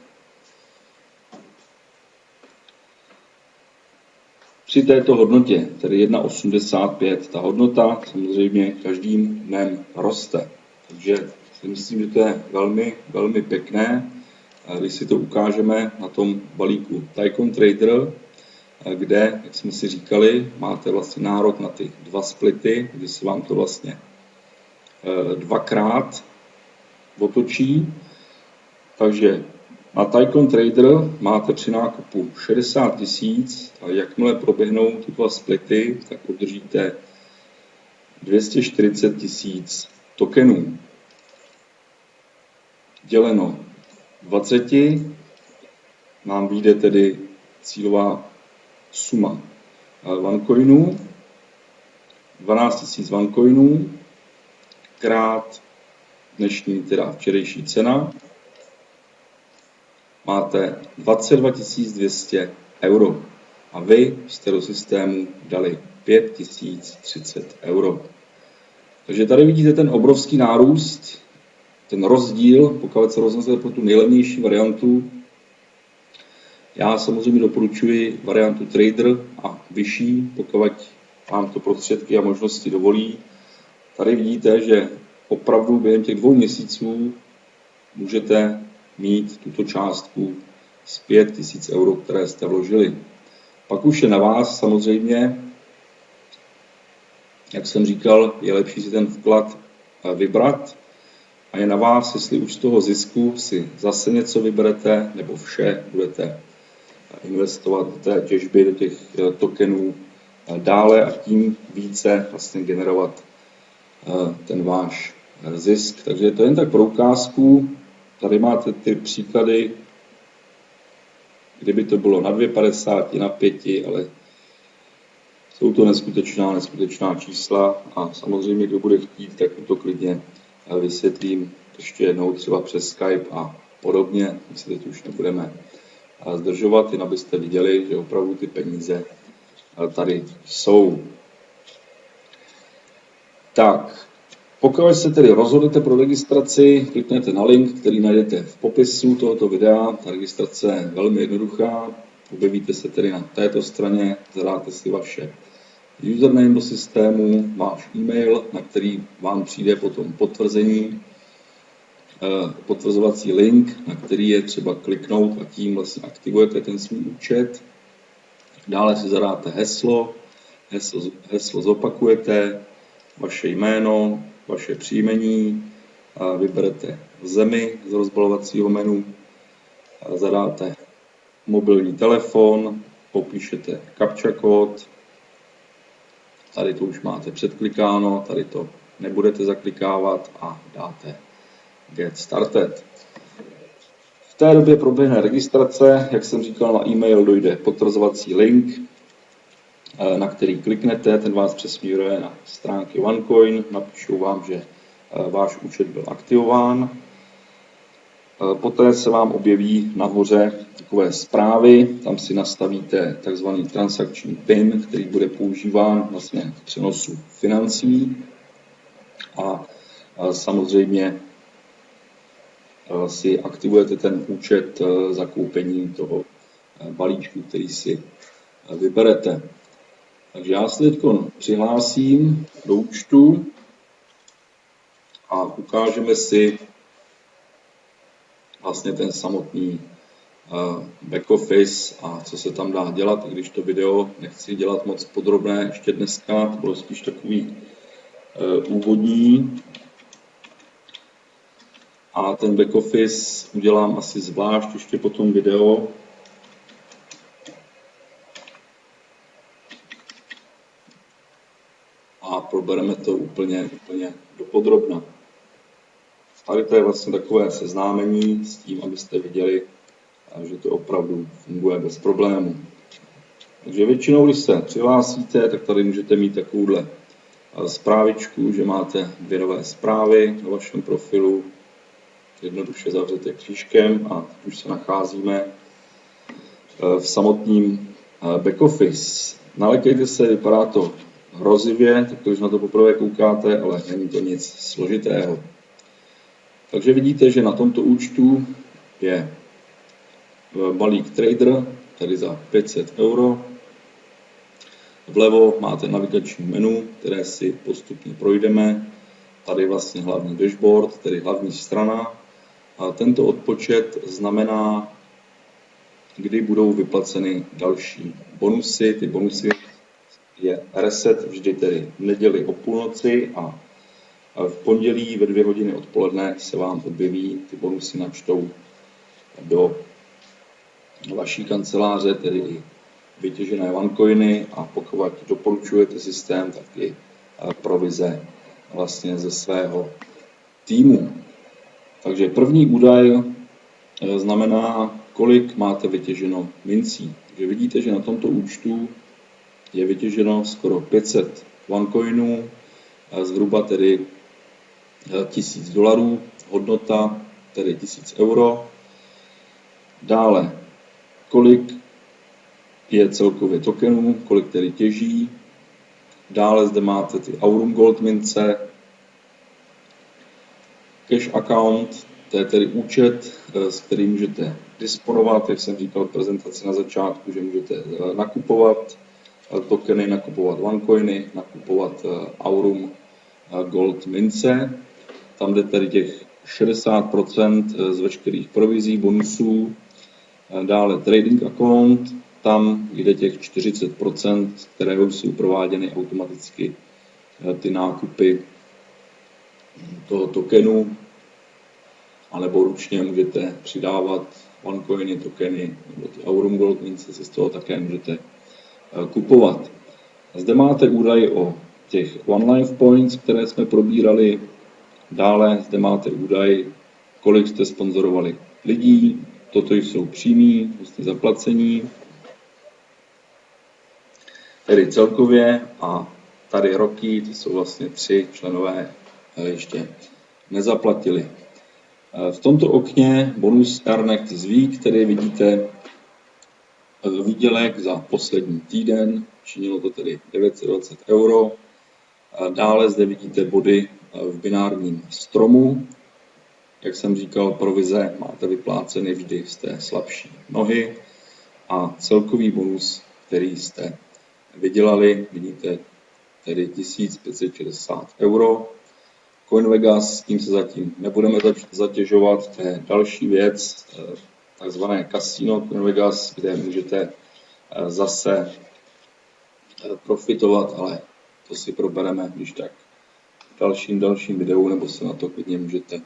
Při této hodnotě, tedy 1,85, ta hodnota samozřejmě každým dnem roste. Takže si myslím, že to je velmi, velmi pěkné. Když si to ukážeme na tom balíku Tycoon Trader, kde, jak jsme si říkali, máte vlastně nárok na ty 2 splity, kdy se vám to vlastně dvakrát otočí. Takže na Tycoon Trader máte při nákupu 60 000 a jakmile proběhnou ty 2 splity, tak obdržíte 240 000 tokenů. Děleno 20 nám vyjde tedy cílová suma OneCoinů, 12 000 OneCoinů krát dnešní, teda včerejší cena, máte 22 200 euro a vy jste do systému dali 5 030 euro. Takže tady vidíte ten obrovský nárůst, ten rozdíl, pokud se rozhodnete pro tu nejlevnější variantu. Já samozřejmě doporučuji variantu Trader a vyšší, pokud vám to prostředky a možnosti dovolí. Tady vidíte, že opravdu během těch 2 měsíců můžete mít tuto částku z 5 000 euro, které jste vložili. Pak už je na vás samozřejmě, jak jsem říkal, je lepší si ten vklad vybrat a je na vás, jestli už z toho zisku si zase něco vyberete, nebo vše budete investovat do té těžby, do těch tokenů dále a tím více vlastně generovat ten váš zisk. Takže to je jen tak pro ukázku. Tady máte ty příklady, kdyby to bylo na 2,50, na 5, ale jsou to neskutečná čísla a samozřejmě, kdo bude chtít, tak to klidně vysvětlím ještě jednou třeba přes Skype a podobně. My se teď už nebudeme zdržovat, jen abyste viděli, že opravdu ty peníze tady jsou. Tak, pokud se tedy rozhodnete pro registraci, kliknete na link, který najdete v popisu tohoto videa. Ta registrace je velmi jednoduchá. Objevíte se tedy na této straně, zadáte si vaše username do systému, váš e-mail, na který vám přijde potom potvrzovací link, na který je třeba kliknout a tím vlastně aktivujete ten svůj účet. Dále si zadáte heslo zopakujete, vaše jméno, vaše příjmení, vyberete zemi z rozbalovacího menu, zadáte mobilní telefon, popíšete captcha kód, tady to už máte předklikáno, tady to nebudete zaklikávat a dáte Get Started. V té době proběhne registrace, jak jsem říkal, na e-mail dojde potvrzovací link, na který kliknete, ten vás přesměruje na stránky OneCoin, napíšou vám, že váš účet byl aktivován. Poté se vám objeví nahoře takové zprávy, tam si nastavíte takzvaný transakční PIN, který bude používán vlastně k přenosu financí a samozřejmě si aktivujete ten účet zakoupením toho balíčku, který si vyberete. Takže já se teď přihlásím do účtu a ukážeme si vlastně ten samotný back office a co se tam dá dělat, i když to video nechci dělat moc podrobné ještě dneska, to bylo spíš takový úvodní. A ten back office udělám asi zvlášť ještě potom video. A probereme to úplně dopodrobna. Tady to je vlastně takové seznámení s tím, abyste viděli, že to opravdu funguje bez problémů. Takže většinou, když se přihlásíte, tak tady můžete mít takovouhle zprávičku, že máte 2 nové zprávy na vašem profilu. Jednoduše zavřete křížkem a už se nacházíme v samotném back office. Nalekejte se, vypadá to hrozivě, tak když na to poprvé koukáte, ale není to nic složitého. Takže vidíte, že na tomto účtu je balík trader, tady za 500 €. Vlevo máte navigační menu, které si postupně projdeme. Tady vlastně hlavní dashboard, tedy hlavní strana. A tento odpočet znamená, kdy budou vyplaceny další bonusy. Ty bonusy je reset vždy tedy v neděli o půlnoci a v pondělí ve 2 hodiny odpoledne se vám objeví, ty bonusy načtou do vaší kanceláře, tedy i vytěžené OneCoiny, a pokud doporučujete systém, tak i provize vlastně ze svého týmu. Takže první údaj znamená, kolik máte vytěženo mincí. Takže vidíte, že na tomto účtu je vytěženo skoro 500 OneCoinů, zhruba tedy $1000, hodnota tedy 1000 €. Dále, kolik je celkově tokenů, kolik tedy těží. Dále zde máte ty Aurum Gold mince, cash account, to je tedy účet, s kterým můžete disponovat, jak jsem říkal v prezentaci na začátku, že můžete nakupovat tokeny, nakupovat OneCoiny, nakupovat Aurum Gold mince. Tam jde tedy těch 60% z veškerých provizí, bonusů. Dále trading account, tam jde těch 40%, které jsou prováděny automaticky ty nákupy toho tokenu, anebo ručně můžete přidávat OneCoiny, tokeny, nebo ty Aurum Gold mince si z toho také můžete kupovat. Zde máte údaje o těch One Life Points, které jsme probírali. Dále zde máte údaj, kolik jste sponzorovali lidí. Toto jsou přímí, vlastně zaplacení, tedy celkově, a tady roky, to jsou vlastně 3 členové, ještě nezaplatili. V tomto okně bonus Earn This Week, tady vidíte výdělek za poslední týden, činilo to tedy 920 €. Dále zde vidíte body v binárním stromu. Jak jsem říkal, provize máte vypláceny vždy z té slabší nohy a celkový bonus, který jste vydělali, vidíte tedy 1560 €. CoinVegas, s tím se zatím nebudeme zatěžovat, to je další věc, takzvané kasino CoinVegas, kde můžete zase profitovat, ale to si probereme když tak v dalším videu, nebo se na to klidně můžete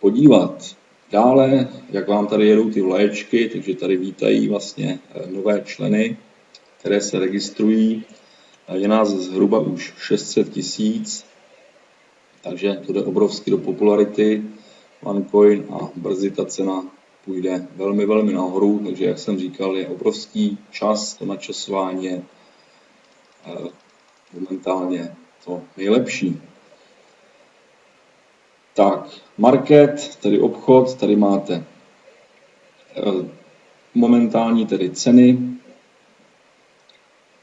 podívat. Dále, jak vám tady jedou ty vlaječky, takže tady vítají vlastně nové členy, které se registrují. Je nás zhruba už 600 000, takže to jde obrovsky do popularity OneCoin a brzy ta cena půjde velmi, velmi nahoru, takže jak jsem říkal, je obrovský čas, to načasování je momentálně to nejlepší. Tak, market, tedy obchod, tady máte momentální tedy ceny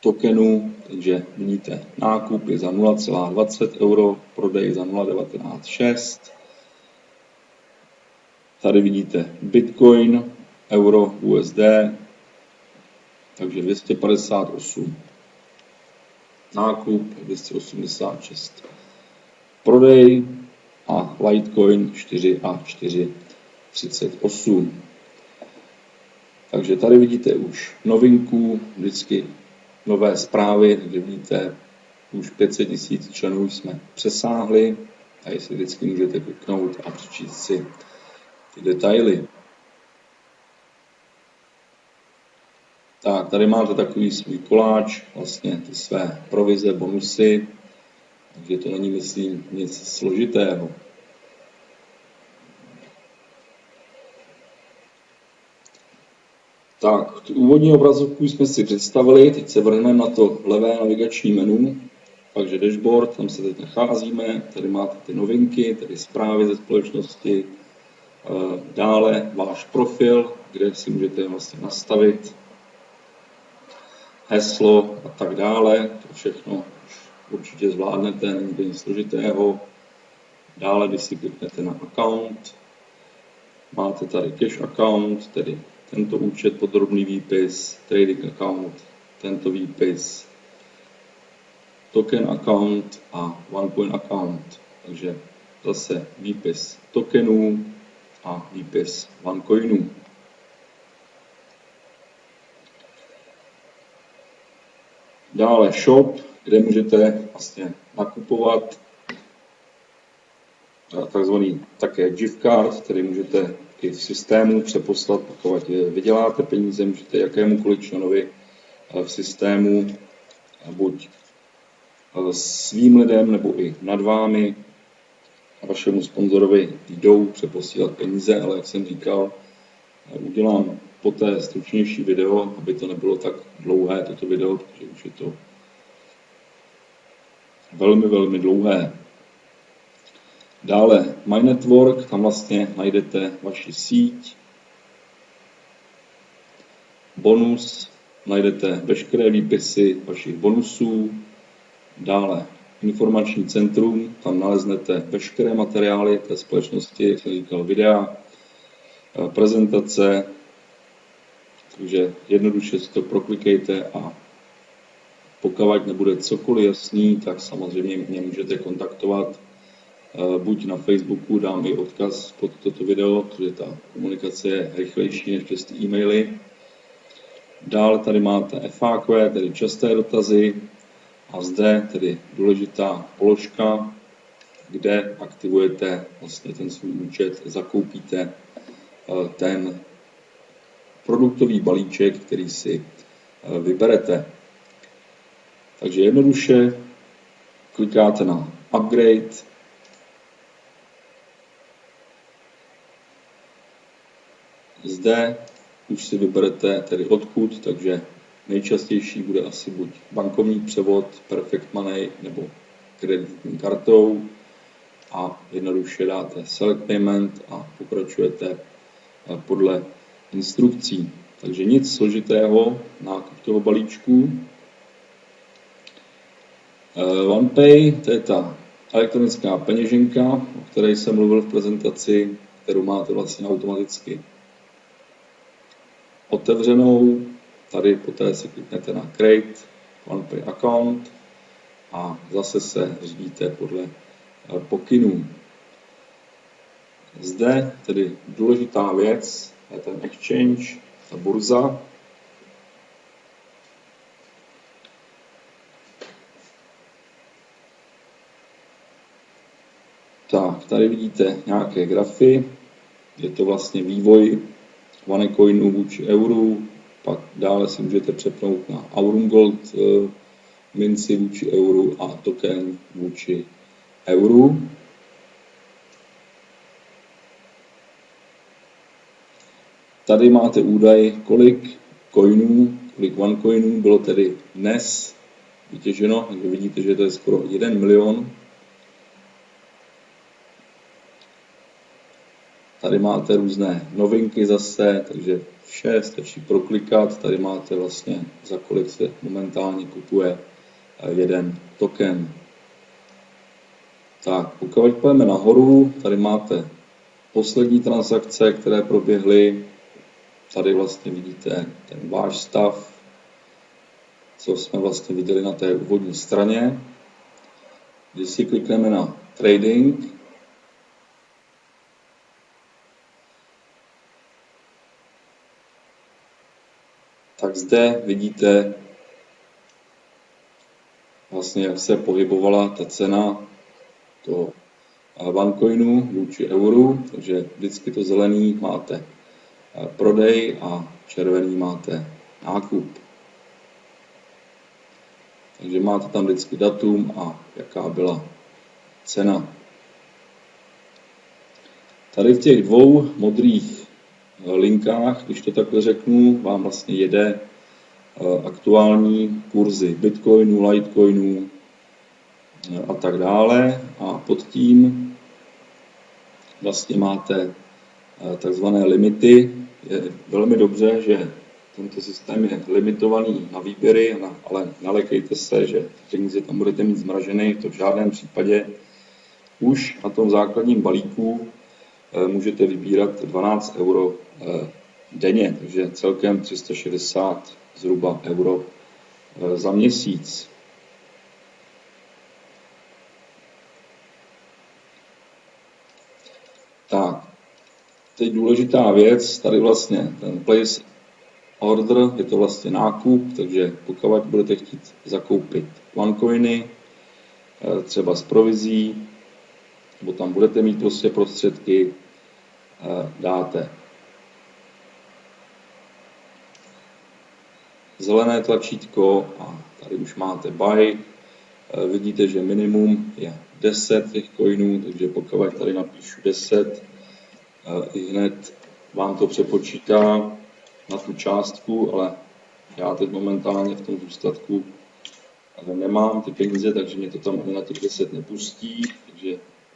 tokenů, takže vidíte, nákup je za 0,20 €, prodej za 0,196. Tady vidíte Bitcoin, euro, USD, takže 258 nákup, 286 prodej a Litecoin 4 a 4,38. Takže tady vidíte už novinku, vždycky nové zprávy, kde vidíte, už 500 000 členů jsme přesáhli, tady si vždycky můžete kliknout a přečíst si ty detaily. Tak, tady máte takový svůj koláč, vlastně ty své provize, bonusy, takže to není, myslím, nic složitého. Tak, tu úvodní obrazovku jsme si představili, teď se vrhneme na to levé navigační menu, takže dashboard, tam se teď nacházíme, tady máte ty novinky, tady zprávy ze společnosti, dále váš profil, kde si můžete vlastně nastavit heslo a tak dále, to všechno už určitě zvládnete, není to nic složitého. Dále, když si kliknete na account, máte tady cash account, tedy tento účet, podrobný výpis, trading account, tento výpis, token account a OneCoin account. Takže zase výpis tokenů a výpis OneCoinů. Dále shop, kde můžete vlastně nakupovat takzvaný také gift card, který můžete i v systému přeposlat, pokud vyděláte peníze, můžete jakémukoliv členovi v systému, buď svým lidem nebo i nad vámi a vašemu sponzorovi jdou přeposílat peníze, ale jak jsem říkal, udělám poté stručnější video, aby to nebylo tak dlouhé toto video, protože už je to velmi, velmi dlouhé. Dále My Network, tam vlastně najdete vaši síť. Bonus, najdete veškeré výpisy vašich bonusů. Dále Informační centrum, tam naleznete veškeré materiály té společnosti, jak jsem říkal, videa, prezentace, takže jednoduše si to proklikejte a pokud nebude cokoliv jasný, tak samozřejmě mě můžete kontaktovat. Buď na Facebooku, dám i odkaz pod toto video, protože ta komunikace je rychlejší než přes ty e-maily. Dále tady máte FAQ, tedy časté dotazy, a zde tedy důležitá položka, kde aktivujete vlastně ten svůj účet, zakoupíte ten produktový balíček, který si vyberete. Takže jednoduše klikáte na Upgrade, zde už si vyberete tedy odkud, takže nejčastější bude asi buď bankovní převod, Perfect Money nebo kreditní kartou a jednoduše dáte Select Payment a pokračujete podle instrukcí. Takže nic složitého, nákup toho balíčku. OnePay, to je ta elektronická peněženka, o které jsem mluvil v prezentaci, kterou máte vlastně automaticky otevřenou. Tady poté si kliknete na Create OnePay account a zase se řídíte podle pokynů. Zde tedy důležitá věc je ten exchange, ta burza. Tak, tady vidíte nějaké grafy, je to vlastně vývoj OneCoinu vůči euru, pak dále si můžete přepnout na Aurum Gold minci vůči euru a token vůči euru. Tady máte údaj, kolik coinů, kolik OneCoinů bylo tedy dnes vytěženo, takže vidíte, že to je skoro 1 milion. Tady máte různé novinky zase, takže vše stačí proklikat. Tady máte vlastně, za kolik se momentálně kupuje jeden token. Tak, pokud půjdeme nahoru, tady máte poslední transakce, které proběhly. Tady vlastně vidíte ten váš stav, co jsme vlastně viděli na té úvodní straně. Když si klikneme na Trading, tak zde vidíte vlastně, jak se pohybovala ta cena toho OneCoinu vůči euru, takže vždycky to zelený máte prodej a červený máte nákup. Takže máte tam vždycky datum a jaká byla cena. Tady v těch dvou modrých linkách, když to takhle řeknu, vám vlastně jede aktuální kurzy Bitcoinu, Litecoinu a tak dále. A pod tím vlastně máte takzvané limity. Je velmi dobře, že tento systém je limitovaný na výběry, ale nalekejte se, že peníze tam budete mít zmražené, to v žádném případě. Už na tom základním balíku můžete vybírat 12 euro denně, takže celkem 360 zhruba euro za měsíc. Tak, teď důležitá věc, tady vlastně ten place order, je to vlastně nákup, takže pokud budete chtít zakoupit OneCoiny, třeba s provizí, nebo tam budete mít prostě prostředky, dáte zelené tlačítko a tady už máte buy. Vidíte, že minimum je 10 těch coinů, takže pokud tady napíšu 10, i hned vám to přepočítá na tu částku, ale já teď momentálně v tom zůstatku nemám ty peníze, takže mě to tam ani na těch 10 nepustí, takže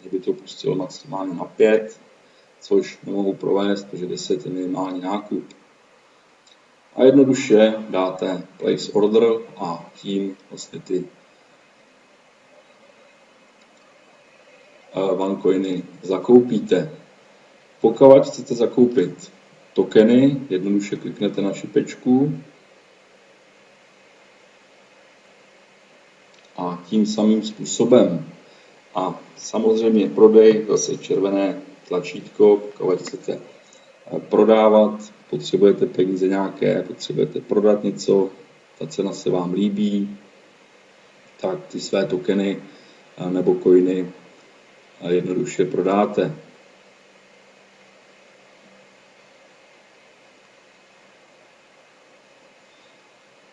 mě by to pustilo maximálně na 5, což nemohu provést, protože 10 je minimální nákup. A jednoduše dáte place order a tím vlastně ty OneCoiny zakoupíte. Pokud chcete zakoupit tokeny, jednoduše kliknete na šipečku a tím samým způsobem. A samozřejmě prodej, zase červené tlačítko, pokud chcete prodávat, potřebujete peníze nějaké, potřebujete prodat něco, ta cena se vám líbí, tak ty své tokeny nebo coiny jednoduše prodáte.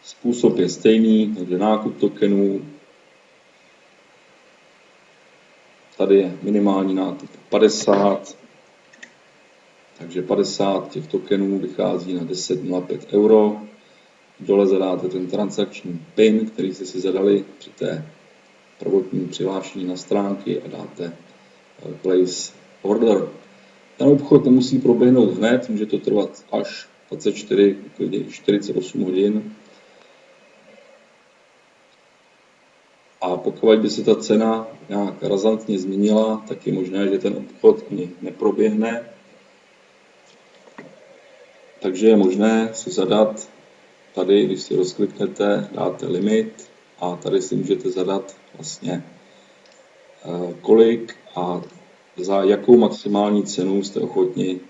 Způsob je stejný, takže nákup tokenů. Tady je minimální nákup 50, takže 50 těch tokenů vychází na 10,05 euro. Dole zadáte ten transakční PIN, který jste si zadali při té prvotní přihlášení na stránky a dáte place order. Ten obchod nemusí proběhnout hned, může to trvat až 24, klidně 48 hodin. A pokud by se ta cena nějak razantně změnila, tak je možné, že ten obchod ani neproběhne. Takže je možné si zadat tady, když si rozkliknete, dáte limit a tady si můžete zadat vlastně kolik a za jakou maximální cenu jste ochotni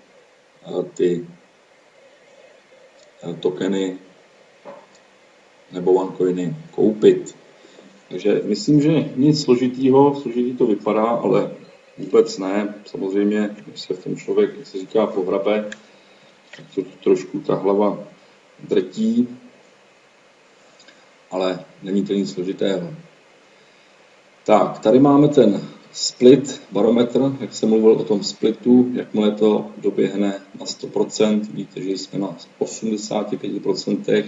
ty tokeny nebo OneCoiny koupit. Takže myslím, že nic složitýho, složitý to vypadá, ale vůbec ne. Samozřejmě, když se v tom člověk, jak se říká, pohrabe, tak to trošku ta hlava drtí, ale není to nic složitého. Tak, tady máme ten split barometr, jak jsem mluvil o tom splitu, jakmile to doběhne na 100%, vidíte, že jsme na 85%,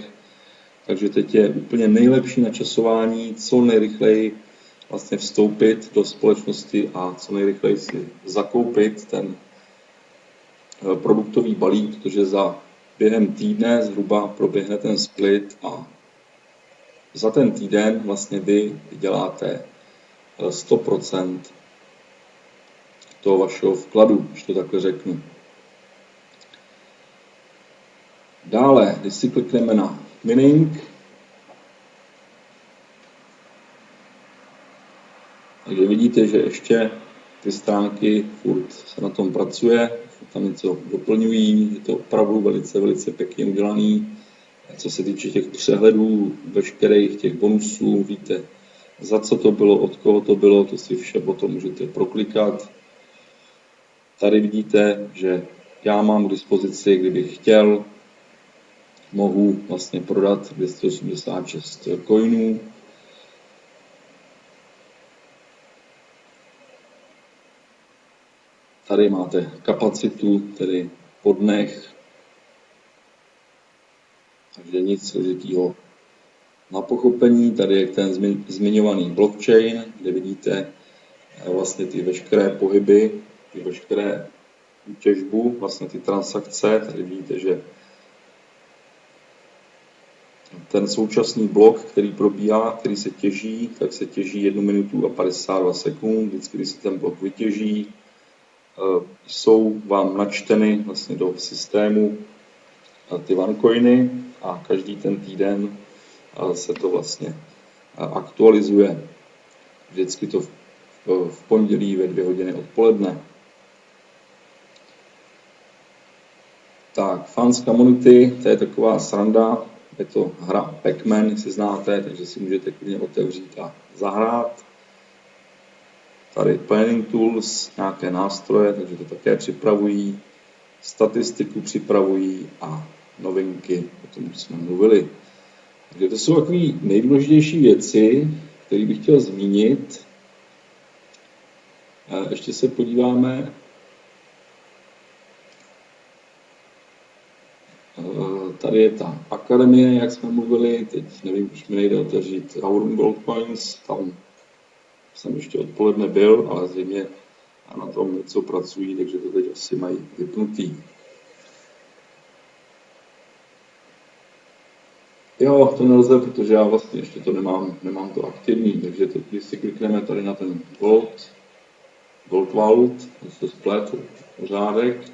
takže teď je úplně nejlepší načasování, co nejrychleji vlastně vstoupit do společnosti a co nejrychleji si zakoupit ten produktový balík, protože během týdne zhruba proběhne ten split a za ten týden vlastně vy vyděláte 100% toho vašeho vkladu, když to takhle řeknu. Dále, když si klikneme na mining, takže vidíte, že ještě ty stránky furt se na tom pracuje, tam něco doplňují, je to opravdu velice, velice pěkně udělaný. Co se týče těch přehledů, veškerých těch bonusů, víte, za co to bylo, od koho to bylo, to si vše potom můžete proklikat. Tady vidíte, že já mám k dispozici, kdybych chtěl, mohu vlastně prodat 286 coinů. Tady máte kapacitu, tedy po dnech, takže nic složitýho na pochopení. Tady je ten zmiňovaný blockchain, kde vidíte vlastně ty veškeré pohyby, ty veškeré útěžbu, vlastně ty transakce. Tady vidíte, že ten současný blok, který probíhá, který se těží, tak se těží 1 minutu a 52 sekund. Vždycky, když se ten blok vytěží, jsou vám načteny vlastně do systému ty OneCoiny a každý ten týden se to vlastně aktualizuje. Vždycky to v pondělí ve 2 hodiny odpoledne. Tak, Fans Community, to je taková sranda, je to hra Pac-Man, jestli znáte, takže si můžete klidně otevřít a zahrát. Tady Planning Tools, nějaké nástroje, takže to také připravují, statistiku připravují a novinky, o tom už jsme mluvili. Takže to jsou takové nejdůležitější věci, které bych chtěl zmínit. Ještě se podíváme. Tady je ta akademie, jak jsme mluvili, teď nevím, už mi nejde otevřít Aurum Gold Coins, tam jsem ještě odpoledne byl, ale zřejmě na tom něco pracují, takže to teď asi mají vypnutý. Jo, to nelze, protože já vlastně ještě to nemám to aktivní, takže to, když si klikneme tady na ten Gold Vault, to se splet pořádek,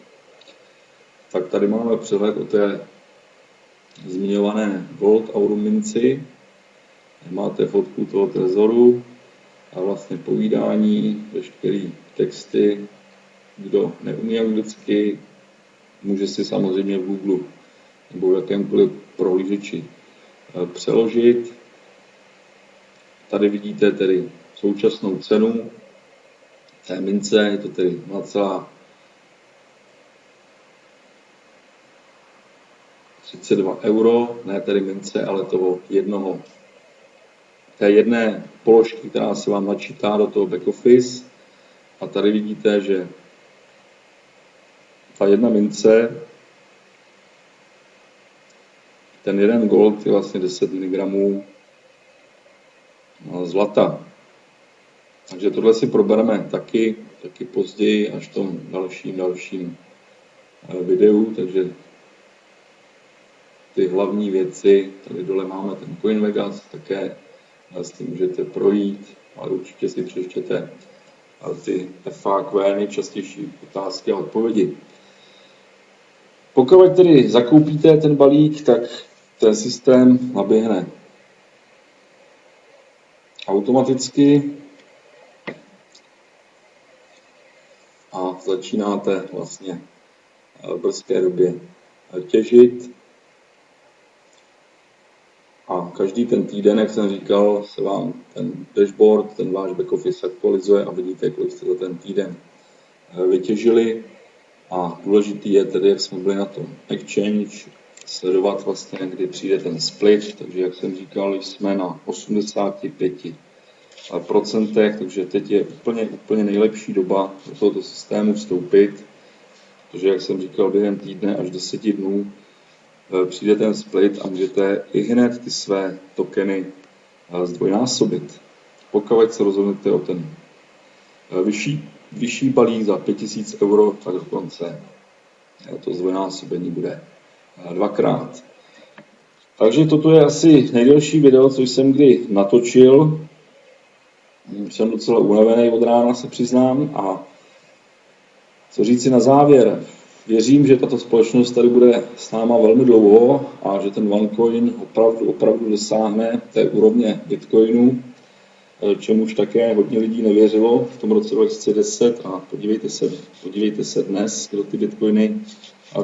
tak tady máme přehled o té zmiňované Gold Aurum minci. Máte fotku toho trezoru a vlastně povídání, veškerý texty. Kdo neumí anglicky, může si samozřejmě v Google nebo v jakémkoliv prohlížeči přeložit. Tady vidíte tedy současnou cenu té mince, je to tedy 0,32 euro, ne tedy mince, ale toho té jedné položky, která se vám načítá do toho back office. A tady vidíte, že ta jedna mince, ten jeden gold je vlastně 10 mg zlata. Takže tohle si probereme taky později, až v tom dalším videu, takže ty hlavní věci, tady dole máme ten CoinVegas, také s tím můžete projít, ale určitě si přečtěte ty FAQ, nejčastější otázky a odpovědi. Pokud tedy zakoupíte ten balík, tak ten systém naběhne automaticky a začínáte vlastně v brzké době těžit. A každý ten týden, jak jsem říkal, se vám ten dashboard, ten váš back office aktualizuje a vidíte, kolik jste za ten týden vytěžili. A důležitý je tedy, jak jsme byli na tom exchange, sledovat vlastně, kdy přijde ten split, takže jak jsem říkal, jsme na 85%, takže teď je úplně nejlepší doba do tohoto systému vstoupit, protože jak jsem říkal, během týdne až 10 dnů přijde ten split a můžete i hned ty své tokeny zdvojnásobit. Pokud se rozhodnete o ten vyšší balík za 5000 euro, tak dokonce to zdvojnásobení bude dvakrát. Takže toto je asi nejdelší video, co jsem kdy natočil. Jsem docela unavený od rána, se přiznám. A co říci na závěr? Věřím, že tato společnost tady bude s náma velmi dlouho a že ten OneCoin opravdu dosáhne té úrovně Bitcoinu, čemuž také hodně lidí nevěřilo v tom roce 2010 a podívejte se dnes, kdo ty Bitcoiny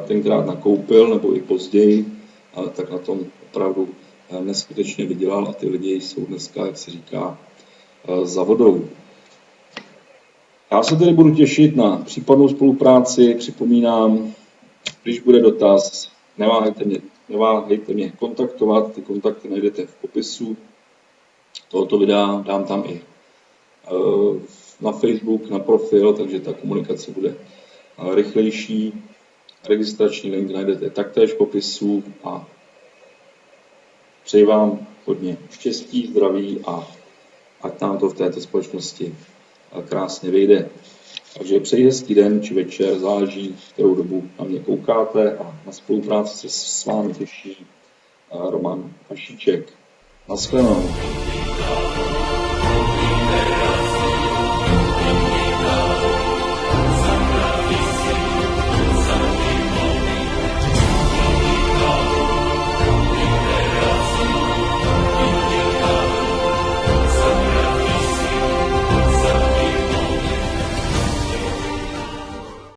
tenkrát nakoupil nebo i později, tak na tom opravdu neskutečně vydělal a ty lidi jsou dneska, jak se říká, za vodou. Já se tedy budu těšit na případnou spolupráci, připomínám, když bude dotaz, neváhejte mě kontaktovat, ty kontakty najdete v popisu tohoto videa, dám tam i na Facebook, na profil, takže ta komunikace bude rychlejší. Registrační link najdete taktéž v popisu a přeji vám hodně štěstí, zdraví a ať nám to v této společnosti krásně vyjde. Takže přeji hezký den či večer, záleží, v kterou dobu na mě koukáte a na spolupráci se s vámi těší Roman Vašíček. Naschledanou.